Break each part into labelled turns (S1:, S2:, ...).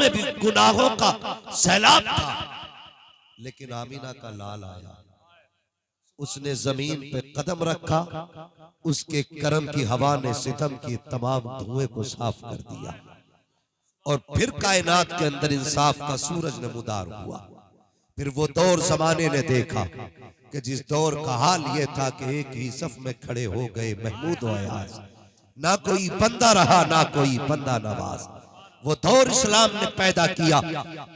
S1: में भी गुनाहों का सैलाब था, लेकिन आमीना का लाल आया, उसने जमीन पे कदम रखा, उसके करम की हवा ने सितम की तमाम धुएं को साफ कर दिया और फिर कायनात के अंदर इंसाफ का सूरज नमूदार हुआ। फिर वो दौर जमाने ने देखा कि जिस दौर का हाल ये था कि एक ही सफ में खड़े हो गए महमूद व अयाज, ना कोई बंदा रहा ना कोई बंदा नवाज। वो दौर इस्लाम ने पैदा किया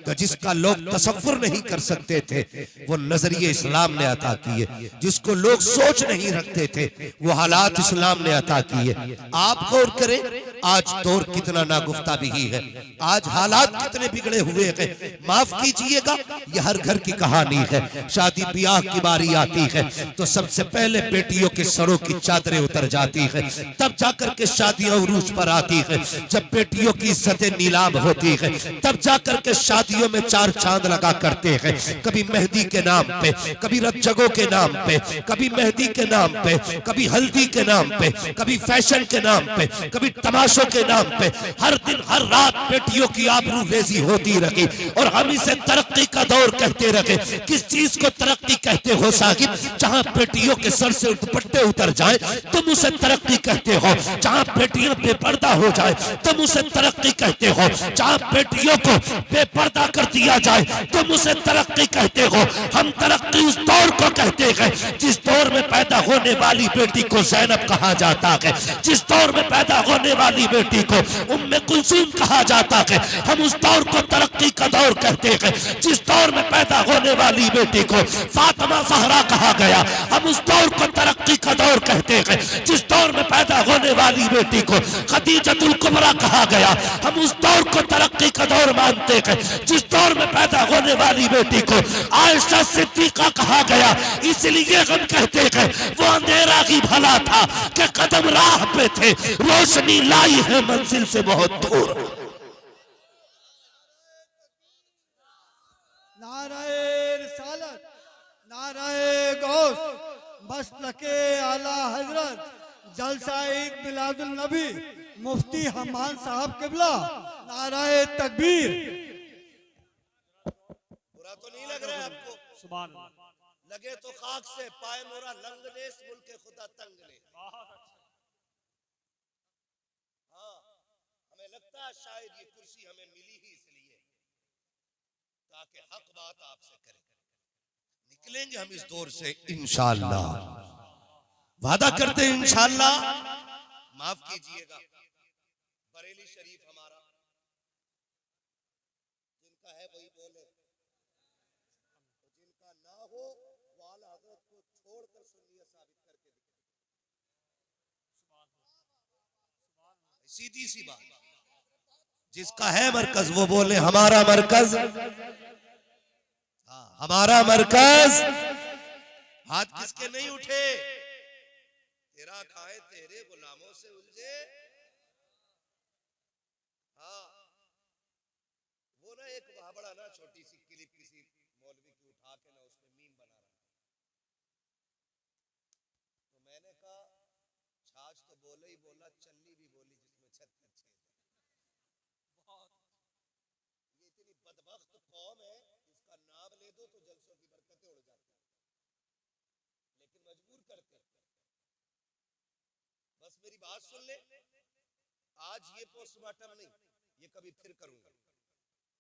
S1: कि जिसका लोग तसव्वुर नहीं कर सकते थे, वो नजरिए इस्लाम ने अता किए। जिसको लोग सोच नहीं रखते थे, वो हालात इस्लाम ने अता किए। आप गौर करें, आज दौर कितना नागुफ्ता भी है, आज हालात कितने बिगड़े हुए हैं। माफ कीजिएगा, ये हर घर की कहानी है। शादी ब्याह की बारी आती है तो सबसे पहले बेटियों के सरों की चादरें उतर जाती है, तब जाकर के शादियां उरूज पर आती है। जब बेटियों की इज्जतें नीलाम होती है, तब जाकर के शादियों में चार चांद लगा करते हैं। कभी मेहंदी के नाम पे, कभी रज्जगों के नाम पे, कभी मेहंदी के नाम पे, कभी हल्दी के नाम पे, कभी फैशन के नाम पे, कभी तमाशों के नाम पे। हर दिन हर रात बेटियों की आबरू रेजी होती रही और हम इसे तरक्की का दौर कहते रहे। किस चीज को तरक्की कहते हो साहिब? जहां बेटियों के सर से दुपट्टे उतर जाए तुम उसे तरक्की कहते हो। जहां बेटियां बेपर्दा हो जाए तुम उसे तरक्की कहते हो। जहां बेटियों को बेपर्दा कर दिया जाए तुम उसे तरक्की कहते हो। हम तरक्की उस दौर को कहते हैं जिस दौर में पैदा होने वाली बेटी को ज़ैनब कहा जाता है, जिस दौर में पैदा होने वाली बेटी को उम्मे कुलसूम कहा जाता है। हम उस दौर को तरक्की का दौर कहते हैं। जिस दौर में पैदा होने वाली बेटी को फातिमा ज़हरा कहा गया, हम उस दौर को तरक्की का दौर कहते हैं। जिस दौर में पैदा होने वाली बेटी को खदीजतुल कुबरा कहा गया, हम उस दौर को तरक्की का दौर मानते हैं। जिस दौर में पैदा होने वाली बेटी को आयशा सिद्दीका कहा गया, इसलिए हम कहते हैं वो अंधेरा ही भला था कि कदम राह पे थे, रोशनी लाई है मंजिल से बहुत दूर।
S2: नाराए रिसालत, नाराए गौस, मसलके आला हजरत, जलसा-ए मिलादुल नबी, मुफ्ती हमान साहब किबला, नाराए तकबीर।
S1: बुरा तो नहीं लग रहा है आपको?
S2: सुभान
S1: लगे तो खाक से पाए मोरा लंग ने मुल्क खुदा तंग ने। हाँ, हमें लगता है शायद ये कुर्सी हमें मिली ही इसलिए ताकि हक बात आपसे करें। निकलेंगे हम इस दौर से इंशाअल्लाह, वादा करते हैं इंशाअल्लाह। माफ कीजिएगा, बरेली शरीफ हमारा जिनका है वही बोले, जिनका ना हो वो आला हज़रत को छोड़कर सुन्नियत साबित करके दिखाए। सीधी सी बात, जिसका है मरकज वो बोले हमारा मरकज, हाँ हमारा मरकज। हाथ किसके नहीं उठे? तेरा खाए तेरे गुलामों से उलझे। हाँ, वो ना एक बड़ा ना छोटी सी क्लिप किसी मौलवी की उठा के ना उसमें मीम बना रहा, तो मैंने कहा छाछ तो बोले ही बोला, चल्ली भी बोली जिसमें छत पर छेद। ये इतनी बदबख्त कौम है, इसका नाम ले दो तो जलसों की बरकतें उड़ जाती हैं, लेकिन मजबूर करते हैं। बस मेरी बात सुन ले, आज ये पोस्टमार्टम नहीं, ये कभी फिर करूंगा।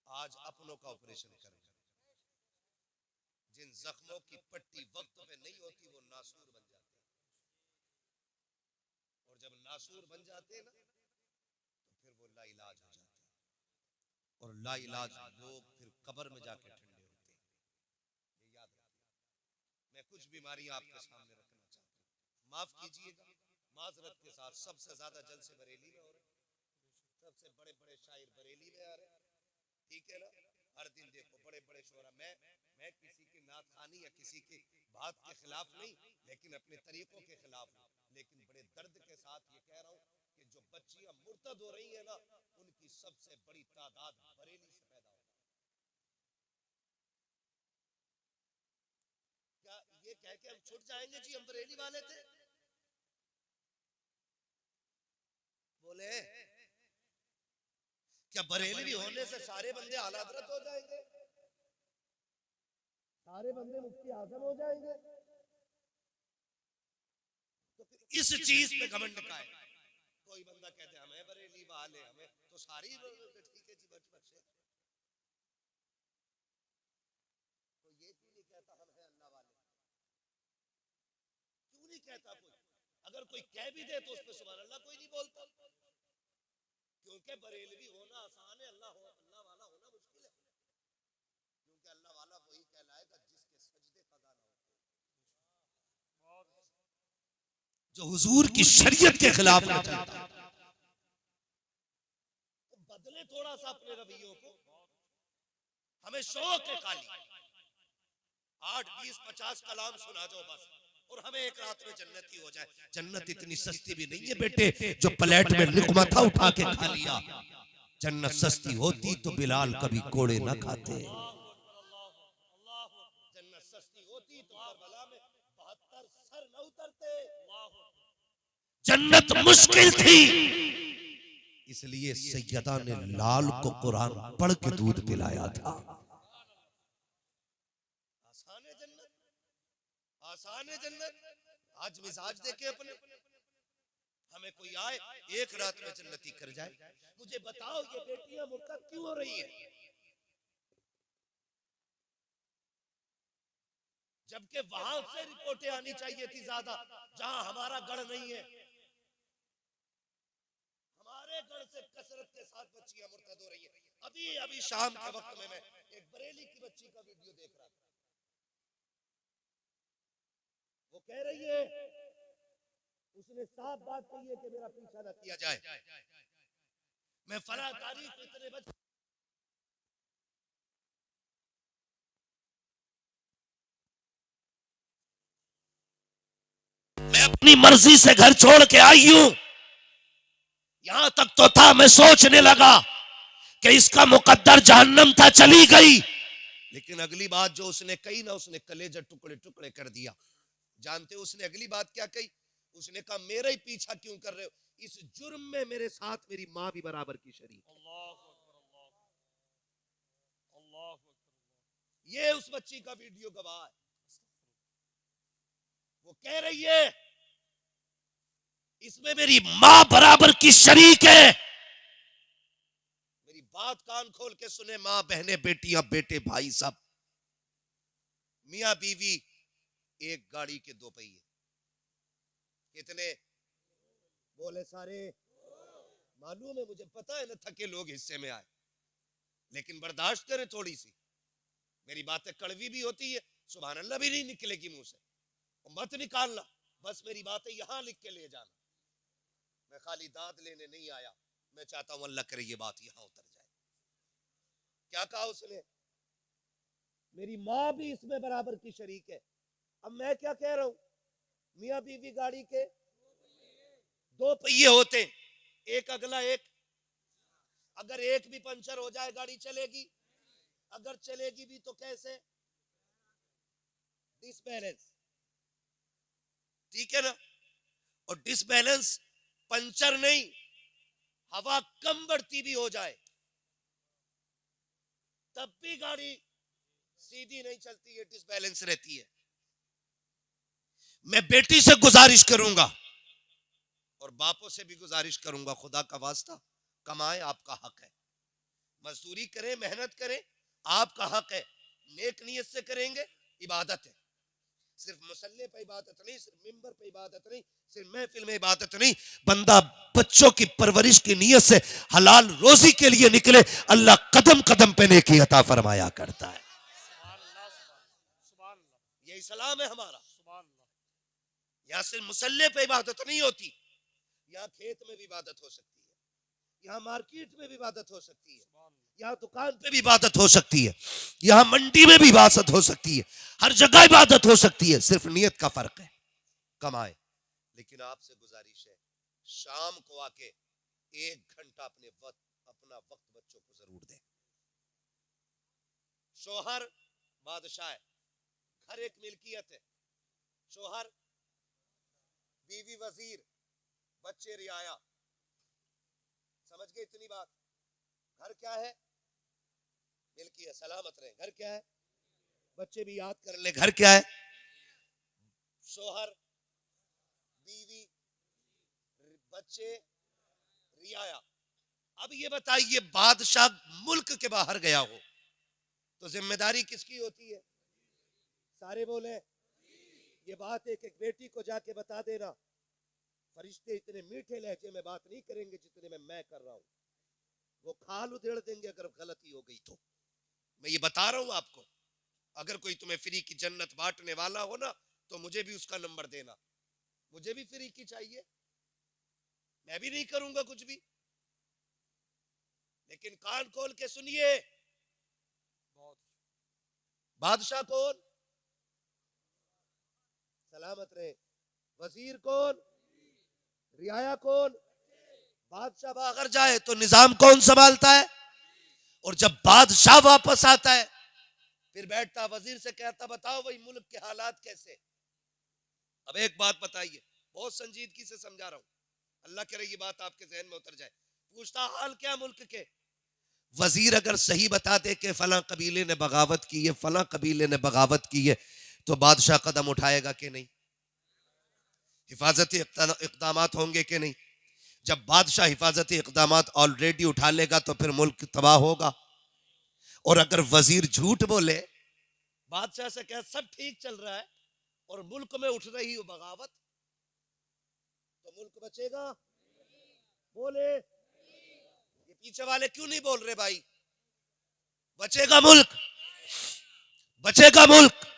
S1: आज अपनों का ऑपरेशन करूंगा। जिन जख्मों की पट्टी वक्त पे नहीं होती वो नासूर बन जाते हैं, और जब नासूर बन जाते हैं ना तो फिर वो लाइलाज हो जाते हैं, और लाइलाज लोग फिर कब्र में जाके ठंडे होते हैं। ये याद रखिए। मैं कुछ बीमारियां आपके सामने रखना चाहता हूँ, माफ कीजिएगा, माजरत के साथ। सबसे ज्यादा जलसे बरेली में हो रहे, सबसे बड़े बड़े शायर बरेली में आ रहे, ठीक है ना? हर दिन देखो बड़े बड़े शोरा। मैं किसी की नाथखानी या किसी की बात के खिलाफ नहीं, लेकिन अपने तरीकों के खिलाफ हूं। लेकिन बड़े दर्द के साथ ये कह रहा हूं कि जो बच्चियां मुर्तद हो रही है ना, उनकी सबसे बड़ी तादाद बरेली से पैदा हो। क्या ये कह के हम छुट जाएंगे जी हम बरेली वाले थे? बोले क्या बरेलवी होने से सारे बंदे आला हज़रत हो जाएंगे? सारे बंदे मुफ्ती आजम हो जाएंगे? तो इस चीज पे घमंड का है। कोई बंदा कहते हमें बरेली वाले, हमें तो सारी ठीक है जी, बच बच से तो ये क्यों नहीं कहता हम हैं अल्लाह वाले? क्यों नहीं कहता कोई? अगर कोई कह भी दे तो उस पे सुभान अल्लाह कोई नहीं बोलता, क्योंकि बरेलवी होना आसान है, अल्लाह वाला होना मुश्किल है। क्योंकि अल्लाह वाला वही कहलाएगा जिसके सजदे कदा ना हो, जो हुजूर की शरीयत के खिलाफ न चलता। तो बदले थोड़ा सा अपने रवैयों को। हमें शौक है खाली 8, 20, 50 कलाम सुना दो बस, और हमें एक रात में जन्नती हो जाए। जन्नत इतनी सस्ती भी नहीं है बेटे जो प्लेट में लुकमा था उठा के खा लिया। जन्नत सस्ती होती तो बिलाल कभी कोड़े न खाते। जन्नत सस्ती होती तो करबला में 72 सर न उतरते। जन्नत मुश्किल थी, इसलिए सैयदा ने लाल को कुरान पढ़ के दूध पिलाया था। आसान है जन्नत, आसान है जन्नत। आज मिजाज देखे अपने, हमें कोई आए एक रात में जन्नती कर जाए। मुझे बताओ ये बेटियां मुर्तद क्यों हो रही हैं? जबकि वहां से रिपोर्टें आनी चाहिए थी ज्यादा, जहां हमारा गढ़ नहीं है। हमारे गढ़ से कसरत के साथ बच्चियां मुर्तद हो रही हैं। अभी शाम के वक्त में मैं एक बरेली की बच्ची का वीडियो देख रहा था। वो कह रही है, उसने साफ बात कही है कि मेरा पीछा न किया जाए, मैं फला तारीख इतने बजे मैं अपनी मर्जी से घर छोड़ के आई हूं। यहां तक तो था मैं सोचने लगा कि इसका मुकद्दर जहन्नम था, चली गई। लेकिन अगली बात जो उसने कही ना, उसने कलेजा टुकड़े टुकड़े कर दिया। जानते हो उसने अगली बात क्या कही? उसने कहा मेरा ही पीछा क्यों कर रहे हो? इस जुर्म में मेरे साथ मेरी माँ भी बराबर की शरीक है। ये उस बच्ची का वीडियो गवाह है। वो कह रही है इसमें मेरी माँ बराबर की शरीक है। मेरी बात कान खोल के सुने, माँ बहने बेटियां बेटे भाई सब, मियां बीवी, एक गाड़ी के 2 पहिए। कितने बोले? सारे। मालूम है, मुझे पता है ना थके लोग हिस्से में आए, लेकिन बर्दाश्त करें थोड़ी सी। मेरी बातें कड़वी भी होती है, सुभान अल्लाह भी नहीं निकलेगी मुंह से, मत निकालना। बस मेरी बातें यहां लिख के ले जाना। मैं खाली दाद लेने नहीं आया, मैं चाहता हूं अल्लाह करे ये बात यहां उतर जाए। क्या कहा उसने? मेरी माँ भी इसमें बराबर की शरीक है। अब मैं क्या कह रहा हूं? मियां बीवी गाड़ी के 2 पहिए होते, एक अगला एक। अगर एक भी पंचर हो जाए गाड़ी चलेगी? अगर चलेगी भी तो कैसे? डिसबैलेंस, ठीक है ना? और डिसबैलेंस पंचर नहीं, हवा कम बढ़ती भी हो जाए तब भी गाड़ी सीधी नहीं चलती है, डिसबैलेंस रहती है। मैं बेटी से गुजारिश करूंगा और बापों से भी गुजारिश करूंगा, खुदा का वास्ता कमाए, आपका हक है। मजदूरी करें, मेहनत करें, आपका हक है। नेक नियत से करेंगे, इबादत है। सिर्फ मुसल्ले पे इबादत नहीं, सिर्फ मिंबर पे इबादत नहीं, सिर्फ महफिल में इबादत नहीं। बंदा बच्चों की परवरिश की नियत से हलाल रोजी के लिए निकले, अल्लाह कदम कदम पे नेकी अता फरमाया करता है। ये इस्लाम है हमारा। यहाँ सिर्फ मुसल्ले पे इबादत नहीं होती, यहाँ खेत में भी इबादत हो सकती है, यहाँ मार्केट में भी इबादत हो सकती है, यहाँ दुकान पे भी इबादत हो सकती है, यहाँ मंडी में भी इबादत हो सकती है, हर जगह इबादत हो सकती है। सिर्फ नियत का फर्क है। कमाए। लेकिन आपसे गुजारिश है, शाम को आके 1 घंटा अपना वक्त बच्चों को जरूर दें। शोहर बादशाह है, घर एक मिल्कियत है। शोहर, बीवी वजीर, बच्चे रियाया। समझ गए इतनी बात? घर क्या है? मिल्की है, सलामत रहे। घर क्या है? बच्चे भी याद कर ले, घर क्या है? शोहर, बीवी, बच्चे, रियाया। अब ये बताइए, बादशाह मुल्क के बाहर गया हो तो जिम्मेदारी किसकी होती है? सारे बोले। ये बात एक एक बेटी को जाके बता देना, फरिश्ते इतने मीठे लहजे में बात नहीं करेंगे जितने में मैं कर रहा हूं। वो खाल उधेड़ देंगे अगर गलती हो गई तो। मैं ये बता रहा हूं आपको, अगर कोई तुम्हें फ्री की जन्नत बांटने वाला हो ना, तो मुझे भी उसका नंबर देना। मुझे भी फ्री की चाहिए, मैं भी नहीं करूंगा कुछ भी। लेकिन कान खोल के सुनिए, बादशाह कौन? सलामत रहे। वजीर कौन? रियाया कौन? बादशाह बाहर जाए तो निजाम कौन संभालता है? और जब बादशाह वापस आता है फिर बैठता वजीर से कहता, बताओ भाई मुल्क के हालात कैसे? अब एक बात बताइए, बहुत संजीदगी से समझा रहा हूं, अल्लाह करे ये बात आपके जहन में उतर जाए। पूछता, हाल क्या मुल्क के? वजीर अगर सही बता दे कि फलां कबीले ने बगावत की है, फलां कबीले ने बगावत की है, तो बादशाह कदम उठाएगा कि नहीं? हिफाजती इक़दामात होंगे कि नहीं? जब बादशाह हिफाजती इक़दामात ऑलरेडी उठा लेगा तो फिर मुल्क तबाह होगा। और अगर वजीर झूठ बोले, बादशाह से कहे सब ठीक चल रहा है और मुल्क में उठ रही हो बगावत, तो मुल्क बचेगा? बोले। ये पीछे वाले क्यों नहीं बोल रहे भाई? बचेगा मुल्क, बचेगा मुल्क।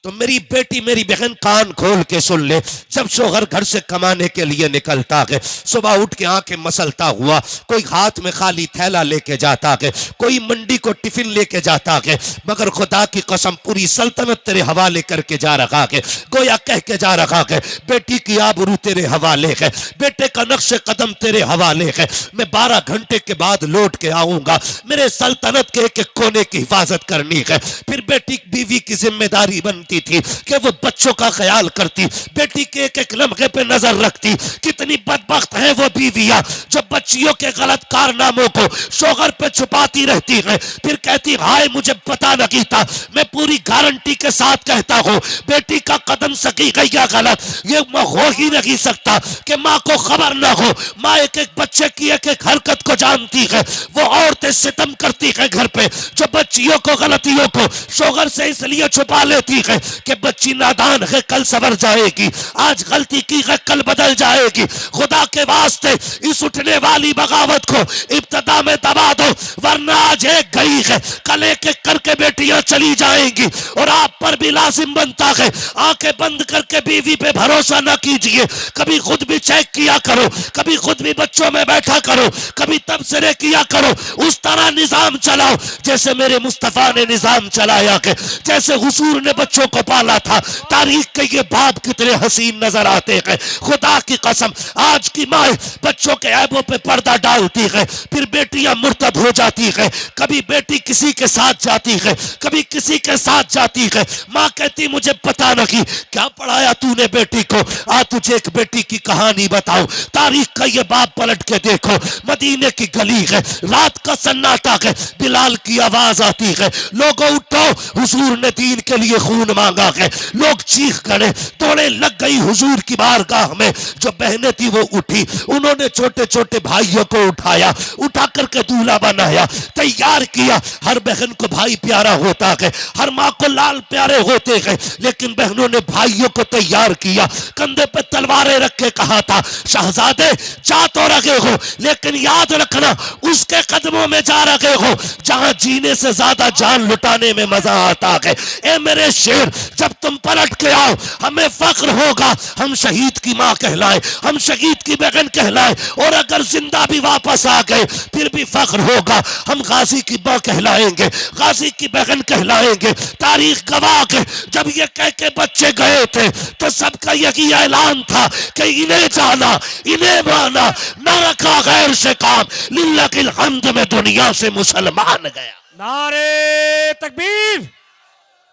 S1: तो मेरी बेटी, मेरी बहन, कान खोल के सुन ले। जब शोहर घर से कमाने के लिए निकलता है, सुबह उठ के आंखें मसलता हुआ, कोई हाथ में खाली थैला लेके जाता है, कोई मंडी को टिफिन लेके जाता है, मगर खुदा की कसम पूरी सल्तनत तेरे हवाले करके जा रहा है। गोया कह के जा रहा है, बेटी की आबरू तेरे हवाले है, बेटे का नक्श कदम तेरे हवाले है। मैं 12 घंटे के बाद लौट के आऊंगा, मेरे सल्तनत के एक एक कोने की हिफाजत करनी है। फिर बेटी बीवी की जिम्मेदारी बनती थी कि वो बच्चों का ख्याल करती, बेटी के एक एक लम्हे पे नजर रखती। कितनी बदबख्त है वो बीवियां जो बच्चियों के गलत कारनामों को शोहर पे छुपाती रहती है, फिर कहती हाय मुझे पता नहीं था। मैं पूरी गारंटी के साथ कहता हूं, बेटी का कदम सकी गई या गलत, ये हो ही नहीं सकता कि माँ को खबर ना हो। माँ एक एक बच्चे की एक एक हरकत को जानती है। वो औरतें सितम करती है घर पे, जो बच्चियों को, गलतियों को शोहर से इसलिए छुपा लेती है कि बच्ची नादान है, कल सवर जाएगी, आज गलती की है, कल बदल जाएगी। खुदा के वास्ते इस उठने वाली बगावत को इब्तदा में दबा दो, वरना आज एक गई है, कल एक एक करके बेटियां चली जाएंगी। और आप पर भी लाजिम बनता है, आंखें बंद करके बीवी पे भरोसा ना कीजिए। कभी खुद भी चेक किया करो, कभी खुद भी बच्चों में बैठा करो, कभी तबसरे किया करो। उस तरह निजाम चलाओ जैसे मेरे मुस्तफा ने निजाम चलाया है, जैसे हुजूर ने बच्चों को पाला था। तारीख के ये बाप कितने हसीन नजर आते हैं। खुदा की कसम, आज की माँ बच्चों के ऐबों पे पर्दा डालती है, फिर बेटियां मुर्तद हो जाती है। कभी बेटी किसी के साथ जाती है, कभी किसी के साथ जाती है। माँ कहती मुझे पता नहीं क्या पढ़ाया तूने बेटी को, आ तुझे एक बेटी की कहानी बताऊं। तारीख का ये बाप पलट के देखो, मदीने की गली है, रात का सन्नाटा है, बिलाल की आवाज आती है, लोगों उठो, हुजूर ने दीन के लिए खून मांगा है। लोग चीख करे, दौड़े लग गई हुजूर की बारगाह में। जो बहनें थी वो उठी, उन्होंने छोटे छोटे भाइयों को उठाया, उठा करके दूल्हा बनाया, तैयार किया। हर बहन को भाई प्यारा होता है, हर माँ को लाल प्यारे होते हैं, लेकिन बहनों ने भाइयों को तैयार किया। कंधे पे तलवारें रख के कहा था, शहजादे जा तो रहे हो, लेकिन याद रखना उसके कदमों में जा रहे हो जहां जीने से ज्यादा जान लुटाने में मजा आता है। ए मेरे शेर, जब तुम पलट के आओ हमें फख्र होगा, हम शहीद की माँ कहलाए, हम शहीद की बहन कहलाए। और अगर जिंदा भी वापस आ गए फिर भी फख्र होगा, हम गाजी की माँ कहलाएंगे, गाजी की बहन कहलाएंगे। तारीख गवाह है, जब ये कह के बच्चे गए थे तो सबका यही ऐलान था कि इन्हें जाना, इन्हें माना, न रखा गैर से काम, लिल्लाहिल हम्द में दुनिया से मुसलमान गया।
S3: नारे तकबीर,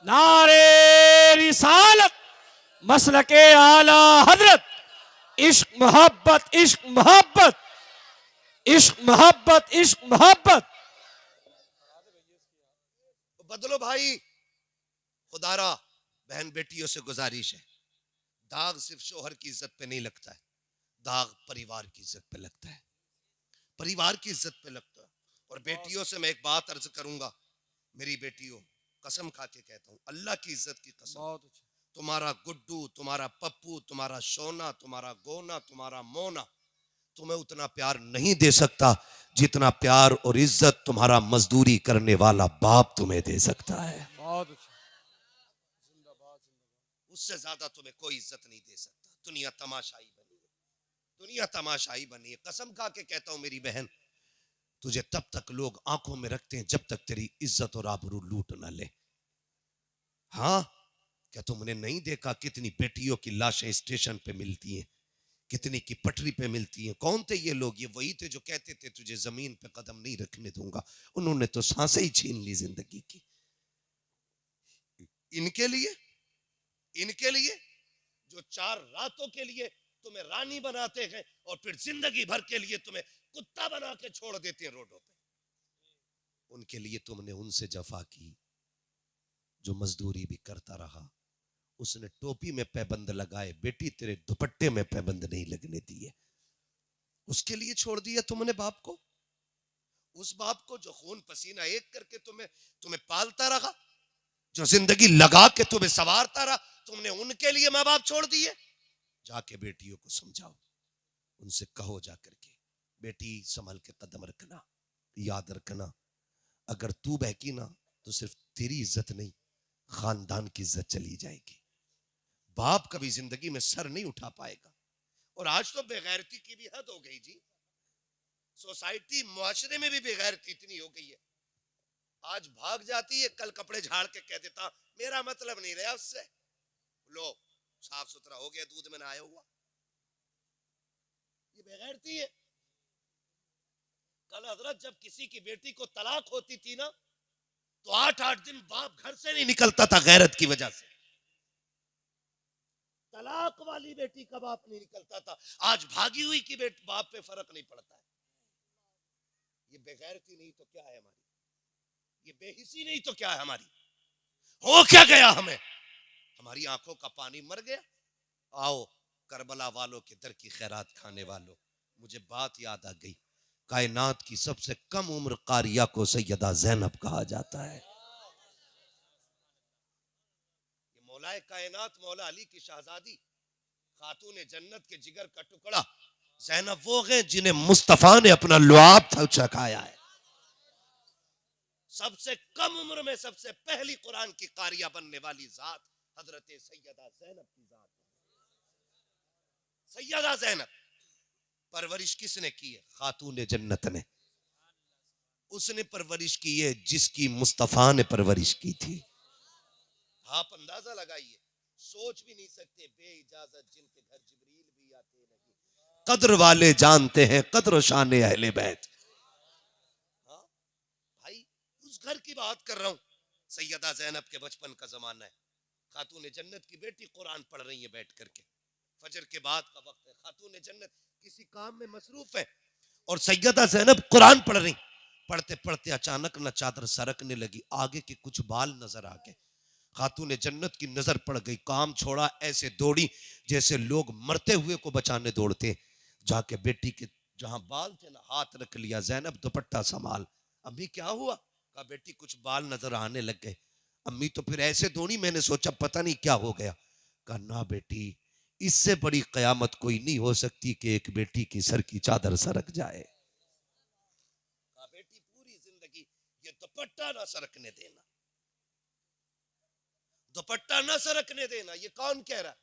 S3: नारे रिसालत, मसलके आला हजरत, इश्क मोहब्बत, इश्क मोहब्बत, इश्क मोहब्बत, इश्क मोहब्बत।
S1: तो बदलो भाई। खुदारा बहन बेटियों से गुजारिश है, दाग सिर्फ शोहर की इज्जत पे नहीं लगता है, दाग परिवार की इज्जत पे लगता है, परिवार की इज्जत पे लगता है। और बेटियों से मैं एक बात अर्ज करूंगा, मेरी बेटियों, कसम खा के कहता हूं, अल्लाह की इज्जत की कसम,
S2: बहुत अच्छा।
S1: तुम्हारा गुड्डू, तुम्हारा पप्पू, तुम्हारा सोना, तुम्हारा गोना, तुम्हारा मोना तुम्हें उतना प्यार नहीं दे सकता जितना प्यार और इज्जत तुम्हारा मजदूरी करने वाला बाप तुम्हें दे सकता है।
S2: बहुत अच्छा।
S1: उससे ज्यादा तुम्हें कोई इज्जत नहीं दे सकता। दुनिया तमाशाई बनी है, दुनिया तमाशाई बनी है। कसम खा के कहता हूं मेरी बहन, तुझे तब तक लोग आंखों में रखते हैं जब तक तेरी इज्जत और आबरू लूट न ले। हाँ, क्या तुमने नहीं देखा कितनी बेटियों की लाशें स्टेशन पे मिलती हैं, कितनी की पटरी पे मिलती हैं? कौन थे ये लोग? ये वही थे जो कहते थे तुझे जमीन पे कदम नहीं रखने दूंगा। उन्होंने तो सांसें ही छीन ली जिंदगी की। इनके लिए, इनके लिए जो 4 रातों के लिए तुम्हें रानी बनाते हैं और फिर जिंदगी भर के लिए तुम्हें कुत्ता बना के छोड़ देते हैं रोडों पे, उनके लिए तुमने उनसे जफा की जो मजदूरी भी करता रहा। उसने टोपी में पैबंद लगाए, बेटी तेरे दुपट्टे में पैबंद नहीं लगने दिए। उसके लिए छोड़ दिया तुमने बाप को, उस बाप को जो खून पसीना एक करके तुम्हें पालता रहा, जो जिंदगी लगा के तुम्हें संवारता रहा, तुमने उनके लिए माँ बाप छोड़ दिए। जाके बेटियों को समझाओ, उनसे कहो जाकर के, बेटी संभल के कदम रखना, याद रखना, अगर तू बहकी ना तो सिर्फ तेरी इज्जत नहीं, खानदान की इज्जत चली जाएगी। बाप कभी जिंदगी में सर नहीं उठा पाएगा। और आज तो बेगैरती की भी हद हो गई जी। सोसाइटी मुआशरे में भी बेगैरती इतनी हो गई है, आज भाग जाती है, कल कपड़े झाड़ के कह देता मेरा मतलब नहीं रहा उससे, लो साफ सुथरा हो गया, दूध में नहाया हुआ। ये बेगैरती है। कल हजरत जब किसी की बेटी को तलाक होती थी ना, तो 8-8 दिन बाप घर से नहीं निकलता था गैरत की वजह से। तलाक वाली बेटी का बाप नहीं निकलता था। आज भागी हुई की बाप पे फर्क नहीं पड़ता है। ये बेगैरती नहीं तो क्या है हमारी, ये बेहिसी नहीं तो क्या है हमारी। हो क्या गया हमें? हमारी आंखों का पानी मर गया। आओ करबला वालों के दर की खैरात खाने वालों, मुझे बात याद आ गई, कायनात की सबसे कम उम्र कारिया को सैयदा ज़ैनब कहा जाता है। ये मौलाए कायनात मौला अली की शहजादी, खातून जन्नत के जिगर का टुकड़ा ज़ैनब वो है जिन्हें मुस्तफा ने अपना लुआब चखाया है। सबसे कम उम्र में सबसे पहली कुरान की कारिया बनने वाली जात हजरत सैयदा ज़ैनब की जात। सैयदा ज़ैनब परवरिश किसने की है? खातून जन्नत ने। उसने परवरिश की है जिसकी मुस्तफा ने परवरिश की थी। आप अंदाजा लगाइए, सोच भी नहीं सकते, बेइजाजत जिनके घर जिब्रील भी आते नहीं। कद्र वाले जानते हैं कद्र शान अहले बैत। हाँ भाई, उस घर की बात कर रहा हूं। सैयदा ज़ैनब के बचपन का जमाना है, खातून जन्नत की बेटी कुरान पढ़ रही है बैठ करके, फजर के बाद का वक्त है, खातून जन्नत किसी काम में मसरूफ है और सैयदा ज़ैनब कुरान पढ़ रही। पढ़ते पढ़ते अचानक न चादर सरकने लगी, आगे के कुछ बाल नजर आ गए। खातून जन्नत की नजर पड़ गई, काम छोड़ा, ऐसे दौड़ी जैसे लोग मरते हुए को बचाने दौड़ते। जाके बेटी के जहां बाल थे ना, हाथ रख लिया, ज़ैनब दुपट्टा संभाल। अम्मी क्या हुआ? कहा बेटी कुछ बाल नजर आने लग गए। अम्मी तो फिर ऐसे दौड़ी, मैंने सोचा पता नहीं क्या हो गया। कहा ना बेटी, इससे बड़ी कयामत कोई नहीं हो सकती कि एक बेटी की सर की चादर सरक जाए। कहा बेटी पूरी जिंदगी ये दुपट्टा ना सरकने देना, दुपट्टा ना सरकने देना। ये कौन कह रहा है?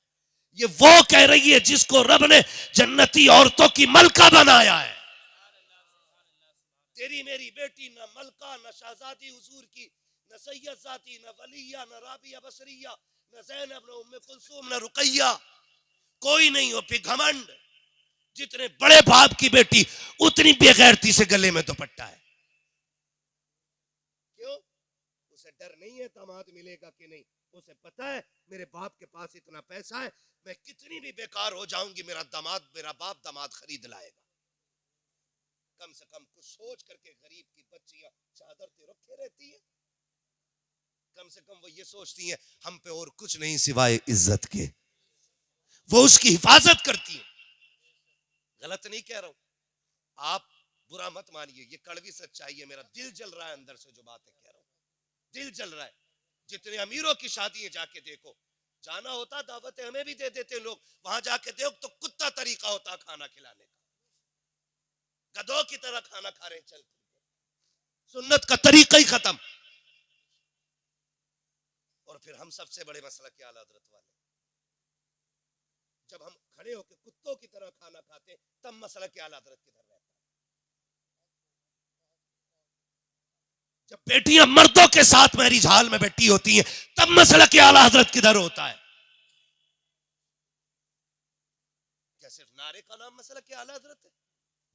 S1: ये वो कह रही है जिसको रब ने जन्नती औरतों की मलका बनाया है। तेरी मेरी बेटी न मलका, न शहजादी हुजूर की, न सैयद जाती, न वलिया, न राबिया बसरिया, न ज़ैनब, न उम्मे कुलसूम, न रुकैया, कोई नहीं हो। फिर घमंड, जितने बड़े बाप की बेटी उतनी बेगैरती से गले में दुपट्टा है। क्यों? उसे डर नहीं है दामाद मिलेगा कि नहीं। उसे पता है मेरे बाप के पास इतना पैसा है, मैं कितनी भी बेकार हो जाऊंगी, मेरा बाप दामाद खरीद लाएगा। कम से कम कुछ सोच करके गरीब की बच्चियां चादर ते रखे रहती है। से कम वो ये सोचती हैं हम पे और कुछ नहीं सिवाय इज्जत के, वो उसकी हिफाजत करती हैं। गलत नहीं कह रहा हूं, आप बुरा मत मानिए, ये कड़वी सच्चाई है, मेरा दिल जल रहा है अंदर से जो बातें कह रहा हूं, दिल जल रहा है। जितने अमीरों की शादी जाके देखो, जाना होता दावतें हमें भी दे देते लोग, वहां जाके देखो तो कुत्ता तरीका होता खाना खिलाने का, गधों की तरह खाना खा रहे चल, सुन्नत का तरीका ही खत्म। और फिर हम सबसे बड़े मसला के आला हज़रत वाले, जब हम खड़े होकर कुत्तों की तरह खाना खाते तब मसला के आला हज़रत किधर रहता है? जब बेटियां मर्दों के साथ मैरिज हाल में बैठी होती हैं तब मसला के आला हज़रत किधर होता है? क्या सिर्फ नारे का नाम मसला के आला हज़रत है?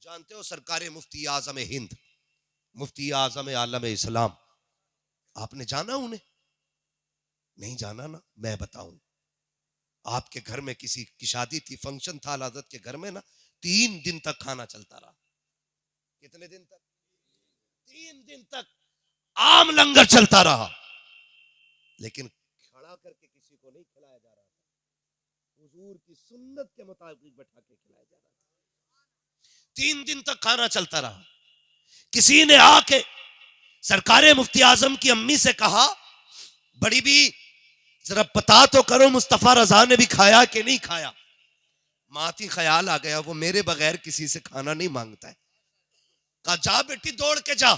S1: जानते हो सरकार मुफ्ती आज़म हिंद, मुफ्ती आज़म आलम इस्लाम, आपने जाना उन्हें? नहीं जाना ना, मैं बताऊं, आपके घर में किसी की शादी थी, फंक्शन था हज़रत के घर में ना, 3 दिन तक खाना चलता रहा। कितने दिन तक? 3 दिन तक आम लंगर चलता रहा, लेकिन खड़ा करके किसी को नहीं खिलाया जा रहा था, हुजूर की सुन्नत के मुताबिक बैठा के खिलाया जा रहा था। 3 दिन तक खाना चलता रहा। किसी ने आके सरकार मुफ्ती आजम की अम्मी से कहा, बड़ी भी जरा पता तो करो मुस्तफा रजा ने भी खाया कि नहीं खाया। माती ख्याल आ गया वो मेरे बगैर किसी से खाना नहीं मांगता है। कहा जा बेटी दौड़ के जा,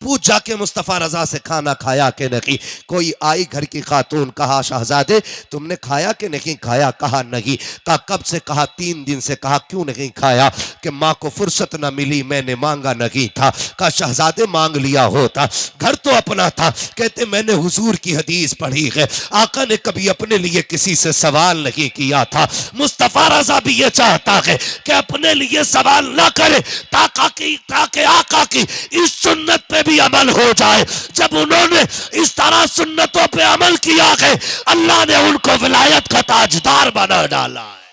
S1: पूछ जाके मुस्तफा रजा से खाना खाया कि नहीं। कोई आई घर की खातून, कहा शहजादे तुमने खाया कि नहीं खाया? कहा नहीं। कहा कब से? कहा 3 दिन से। कहा क्यों नहीं खाया? कि माँ को फुर्सत न मिली, मैंने मांगा नहीं था। कहा शहजादे मांग लिया होता, घर तो अपना था। कहते मैंने हुजूर की हदीस पढ़ी है, आका ने कभी अपने लिए किसी से सवाल नहीं किया था। मुस्तफा रजा भी ये चाहता है कि अपने लिए सवाल ना करे, ताकि आका की इस सुन्नत पे भी अमल हो जाए। जब उन्होंने इस तरह सुन्नतों पे अमल किया है, अल्लाह ने उनको विलायत का ताजदार बना डाला है।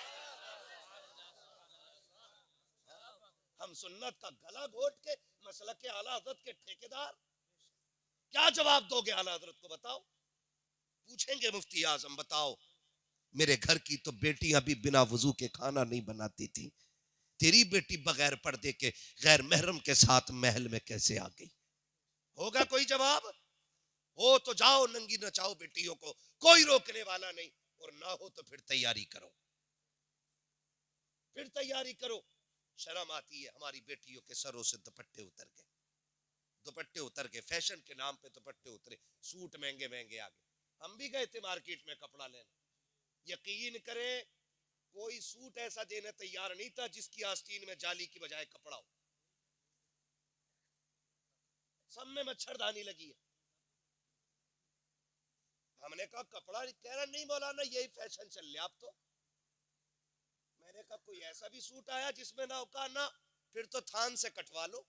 S1: हम सुन्नत का गला घोट के मसलक के आला हज़रत के ठेकेदार, क्या जवाब दोगे आला हज़रत को? बताओ। पूछेंगे मुफ्ती आजम बताओ, मेरे घर की तो बेटियां भी बिना वजू के खाना नहीं बनाती थी, तेरी बेटी बगैर पर्दे के गैर महरम के साथ महल में कैसे आ गई? होगा कोई जवाब? हो तो जाओ नंगी नचाओ बेटियों को, कोई रोकने वाला नहीं, और ना हो तो फिर तैयारी करो, फिर तैयारी करो। शर्म आती है हमारी बेटियों के सरों से दुपट्टे उतर गए, दुपट्टे उतर के फैशन के नाम पे दुपट्टे उतरे, सूट महंगे महंगे आ गए। हम भी गए थे मार्केट में कपड़ा लेने, यकीन करें कोई सूट ऐसा देने तैयार नहीं था जिसकी आस्तीन में जाली की बजाय कपड़ा हो। सब में मच्छरदानी लगी है। हमने कहा कपड़ा, कह रहा नहीं मौलाना यही फैशन चल रहा अब तो। मैंने कहा कोई ऐसा भी सूट आया जिसमें ना होगा ना, फिर तो थान से कटवा लो।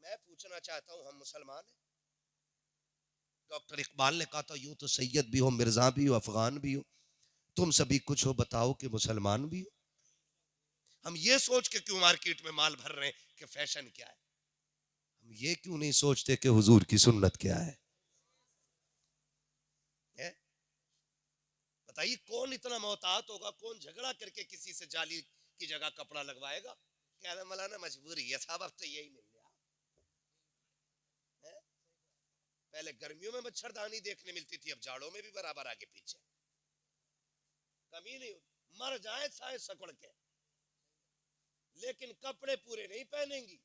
S1: मैं पूछना चाहता हूं, हम मुसलमान हैं? डॉक्टर इकबाल ने कहा था यूं तो सैयद भी हो, मिर्जा भी हो, अफगान भी हो, तुम सभी कुछ हो, बताओ कि मुसलमान भी हो। हम ये सोच के क्यों मार्केट में माल भर रहे हैं कि फैशन क्या है? हम ये क्यों नहीं सोचते कि हुजूर की सुन्नत क्या है? बताइए कौन इतना मोहतात होगा, कौन झगड़ा करके किसी से जाली की जगह कपड़ा लगवाएगा? क्या है मौलाना मजबूरी है साहब, अब तो यही मिल गया। पहले गर्मियों में मच्छरदानी देखने मिलती थी, अब जाड़ों में भी बराबर आगे पीछे, कमी नहीं होती। मर जाए साए सकड़ के, लेकिन कपड़े पूरे नहीं पहनेंगी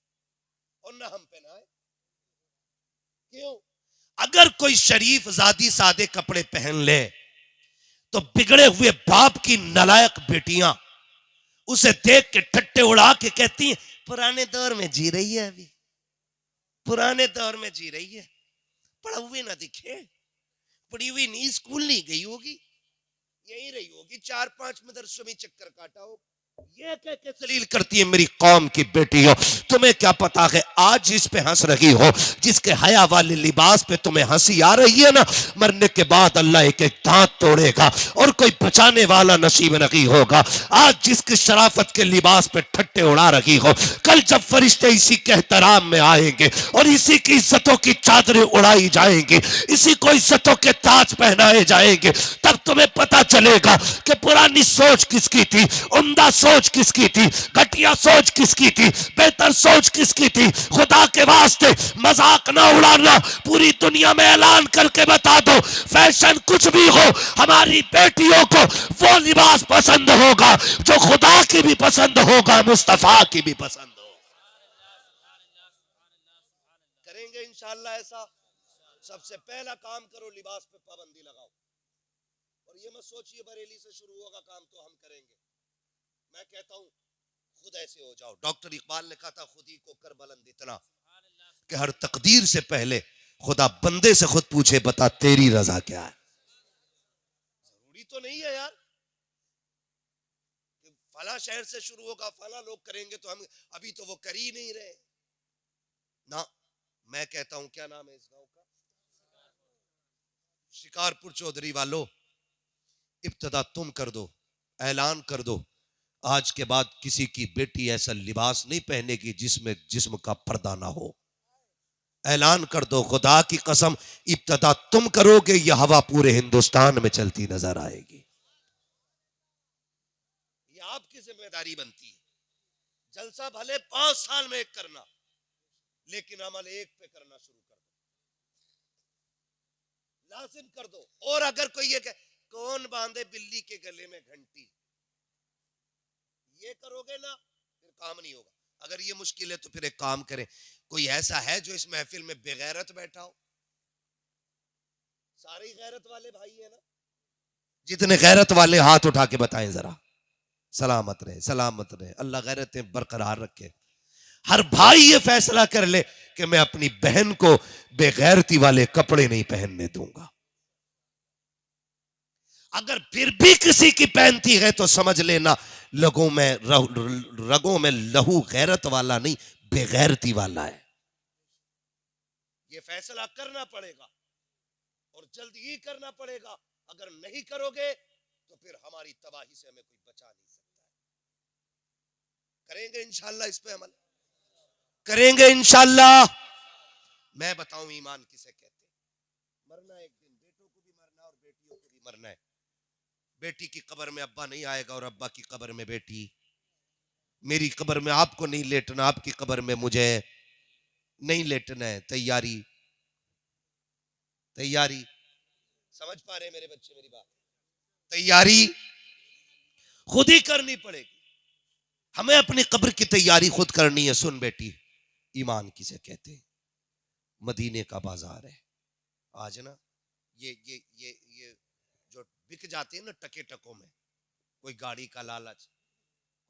S1: और ना हम पहनाए। क्यों? अगर कोई शरीफ जादी सादे कपड़े पहन ले तो बिगड़े हुए बाप की नालायक बेटियां उसे देख के ठट्टे उड़ा के कहती हैं पुराने दौर में जी रही है, अभी पुराने दौर में जी रही है, पढ़ा हुए ना दिखे, पढ़ी हुई नहीं, स्कूल नहीं गई होगी, यही रही होगी, 4-5 मदरसों में चक्कर काटा हो। ये कह के जलील करती है मेरी कौम की बेटियों। तुम्हें क्या पता है आज इस पे हंस रही हो, जिसके हया वाले लिबास पे तुम्हें हंसी आ रही है ना, मरने के बाद अल्लाह एक एक दांत तोड़ेगा और कोई बचाने वाला नसीब नहीं होगा। आज जिसकी शराफत के लिबास पे ठट्टे उड़ा रही हो, कल जब फरिश्ते इसी के एहतराम में आएंगे और इसी की इज्जतों की चादरें उड़ाई जाएंगी, इसी को इज्जतों के ताज पहनाए जाएंगे, तब तुम्हें पता चलेगा कि पुरानी सोच किसकी थी, उम्दा सोच किसकी थी, घटिया सोच किसकी थी, बेहतर सोच किसकी थी। खुदा के वास्ते मजाक ना उड़ाना, पूरी दुनिया में ऐलान करके बता दो, फैशन कुछ भी हो, हमारी बेटियों को वो लिबास पसंद होगा जो खुदा की भी पसंद होगा, मुस्तफा की भी पसंद होगा। करेंगे इंशाअल्लाह ऐसा। सबसे पहला काम करो, लिबास पे पाबंदी लगाओ। और ये मत सोचिए बरेली से शुरू होगा काम तो हम करेंगे। मैं कहता हूं खुद ऐसे हो जाओ। डॉक्टर इकबाल ने कहा था खुद ही को कर बुलंद इतना कि हर तकदीर से पहले खुदा बंदे से खुद पूछे, बता तेरी रजा क्या है। जरूरी तो नहीं है यार कि फला शहर से शुरू होगा, फला लोग करेंगे तो हम, अभी तो वो कर ही नहीं रहे ना। मैं कहता हूं, क्या नाम है इस गांव का, शिकारपुर चौधरी वालों, इब्तदा तुम कर दो, ऐलान कर दो, आज के बाद किसी की बेटी ऐसा लिबास नहीं पहनेगी जिसमें जिस्म का पर्दा ना हो। ऐलान कर दो, खुदा की कसम इब्तदा तुम करोगे, यह हवा पूरे हिंदुस्तान में चलती नजर आएगी। यह आपकी जिम्मेदारी बनती है। जलसा भले 5 साल में एक करना, लेकिन अमल एक पे करना शुरू कर दो, लाजिम कर दो। और अगर कोई ये कहे कौन बांधे बिल्ली के गले में घंटी, ये करोगे ना फिर काम नहीं होगा। अगर ये मुश्किल है तो फिर एक काम करें, कोई ऐसा है जो इस महफिल में बेगैरत बैठा हो? सारे गैरत वाले भाई है ना, जितने गैरत वाले हाथ उठा के बताएं जरा। सलामत रहे, सलामत रहे, अल्लाह गैरतें बरकरार रखे। हर भाई ये फैसला कर ले कि मैं अपनी बहन को बेगैरती वाले कपड़े नहीं पहनने दूंगा। अगर फिर भी किसी की पहनती है तो समझ लेना रगों में लहू गैरत वाला नहीं, बेगैरती वाला है। ये फैसला करना पड़ेगा और जल्दी ही करना पड़ेगा। अगर नहीं करोगे तो फिर हमारी तबाही से हमें कोई बचा नहीं सकता है। करेंगे इंशाअल्लाह, इस पे अमल करेंगे इंशाअल्लाह। मैं बताऊं ईमान किसे कहते हैं? मरना एक दिन, बेटों को भी मरना और बेटियों को भी मरना है। बेटी की कब्र में अब्बा नहीं आएगा और अब्बा की कब्र में बेटी। मेरी कब्र में आपको नहीं लेटना, आपकी कब्र में मुझे नहीं लेटना है। तैयारी तैयारी, समझ पा रहे मेरे बच्चे मेरी बात? तैयारी खुद ही करनी पड़ेगी। हमें अपनी कब्र की तैयारी खुद करनी है। सुन बेटी, ईमान किसे कहते हैं? मदीने का बाजार है आज ना। ये जो बिक जाते हैं ना टके टकों में, कोई गाड़ी का लालच,